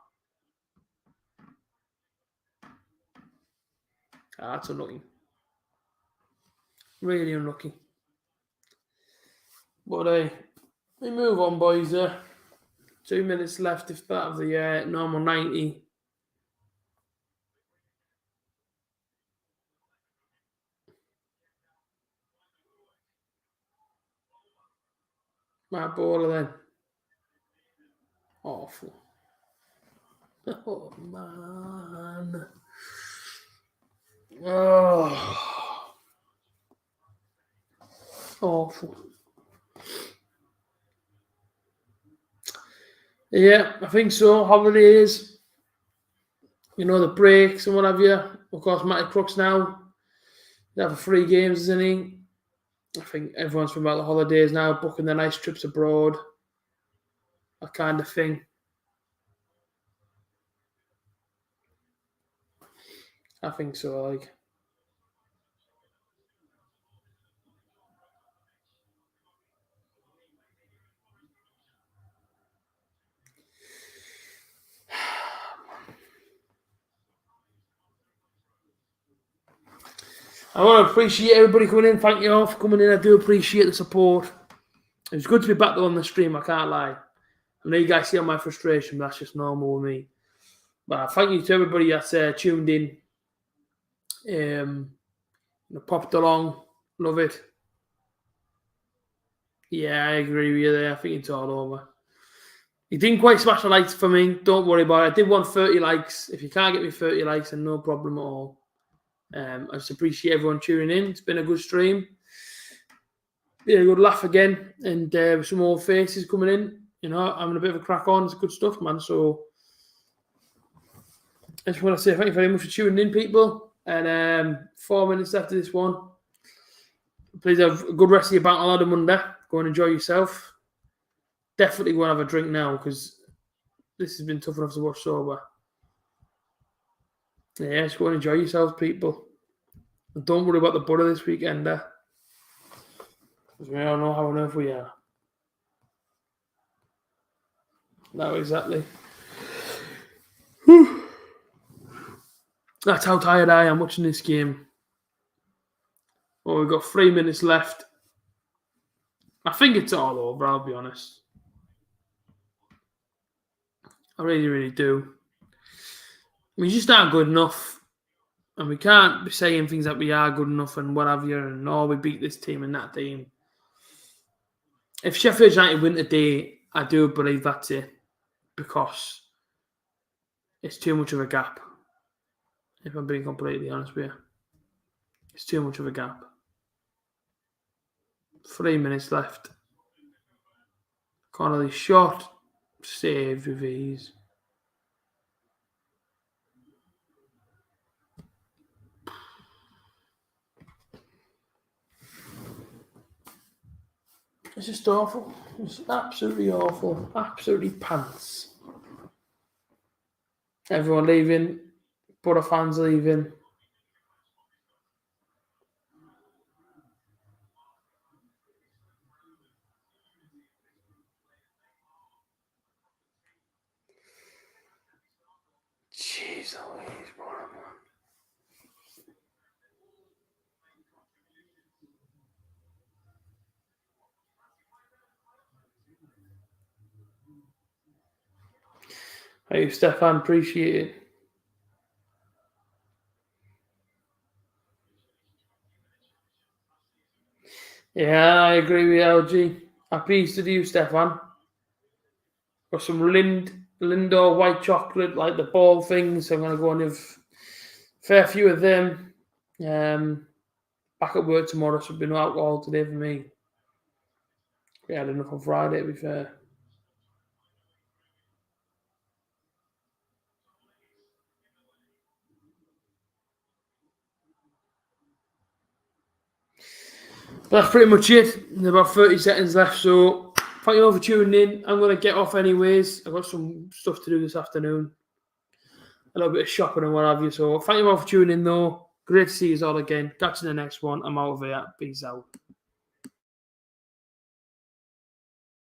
That's unlucky. Really unlucky. But we move on, boys. 2 minutes left, if that, of the normal 90. Matt Baller then. Awful. Oh, man. Oh. Awful. Yeah, I think so. Holidays. The breaks and what have you. Of course, Matty Crooks now. They have 3 games, isn't he? I think everyone's from about the holidays now, booking their nice trips abroad. That kind of thing. I think so, like. I want to appreciate everybody coming in. Thank you all for coming in. I do appreciate the support. It was good to be back on the stream, I can't lie. I know you guys see on my frustration, but that's just normal with me. But thank you to everybody that's tuned in. Popped along. Love it. Yeah, I agree with you there. I think it's all over. You didn't quite smash the likes for me. Don't worry about it. I did want 30 likes. If you can't get me 30 likes, then no problem at all. I just appreciate everyone tuning in. It's been a good stream. Yeah, a good laugh again. And some more faces coming in. Having a bit of a crack on. It's good stuff, man. So I just want to say thank you very much for tuning in, people. And 4 minutes after this one. Please have a good rest of your bank holiday Monday. Go and enjoy yourself. Definitely go and have a drink now because this has been tough enough to watch sober. Yeah, just go and enjoy yourselves, people. And don't worry about the butter this weekend. Because we all know how on earth we are. No, exactly. Whew. That's how tired I am watching this game. Well, we've got 3 minutes left. I think it's all over, I'll be honest. I really, really do. We just aren't good enough. And we can't be saying things like we are good enough and what have you, and we beat this team and that team. If Sheffield United win today, I do believe that's it. Because it's too much of a gap. If I'm being completely honest with you. It's too much of a gap. 3 minutes left. Connolly shot. Saved with ease. It's just awful. It's absolutely awful. Absolutely pants. Everyone leaving. Borough fans leaving. Jeez Louise, Borough, man. Hey, Stefan, appreciate it. Yeah, I agree with LG. Happy Easter to you, Stefan. Got some Lindor white chocolate, like the ball things. I'm going to go and have a fair few of them. Back at work tomorrow, so there'll be no alcohol today for me. We had enough on Friday, to be fair. But that's pretty much it. There's about 30 seconds left, so thank you all for tuning in. I'm going to get off anyways. I've got some stuff to do this afternoon. A little bit of shopping and what have you. So thank you all for tuning in, though. Great to see you all again. Catch you in the next one. I'm out of here. Peace out.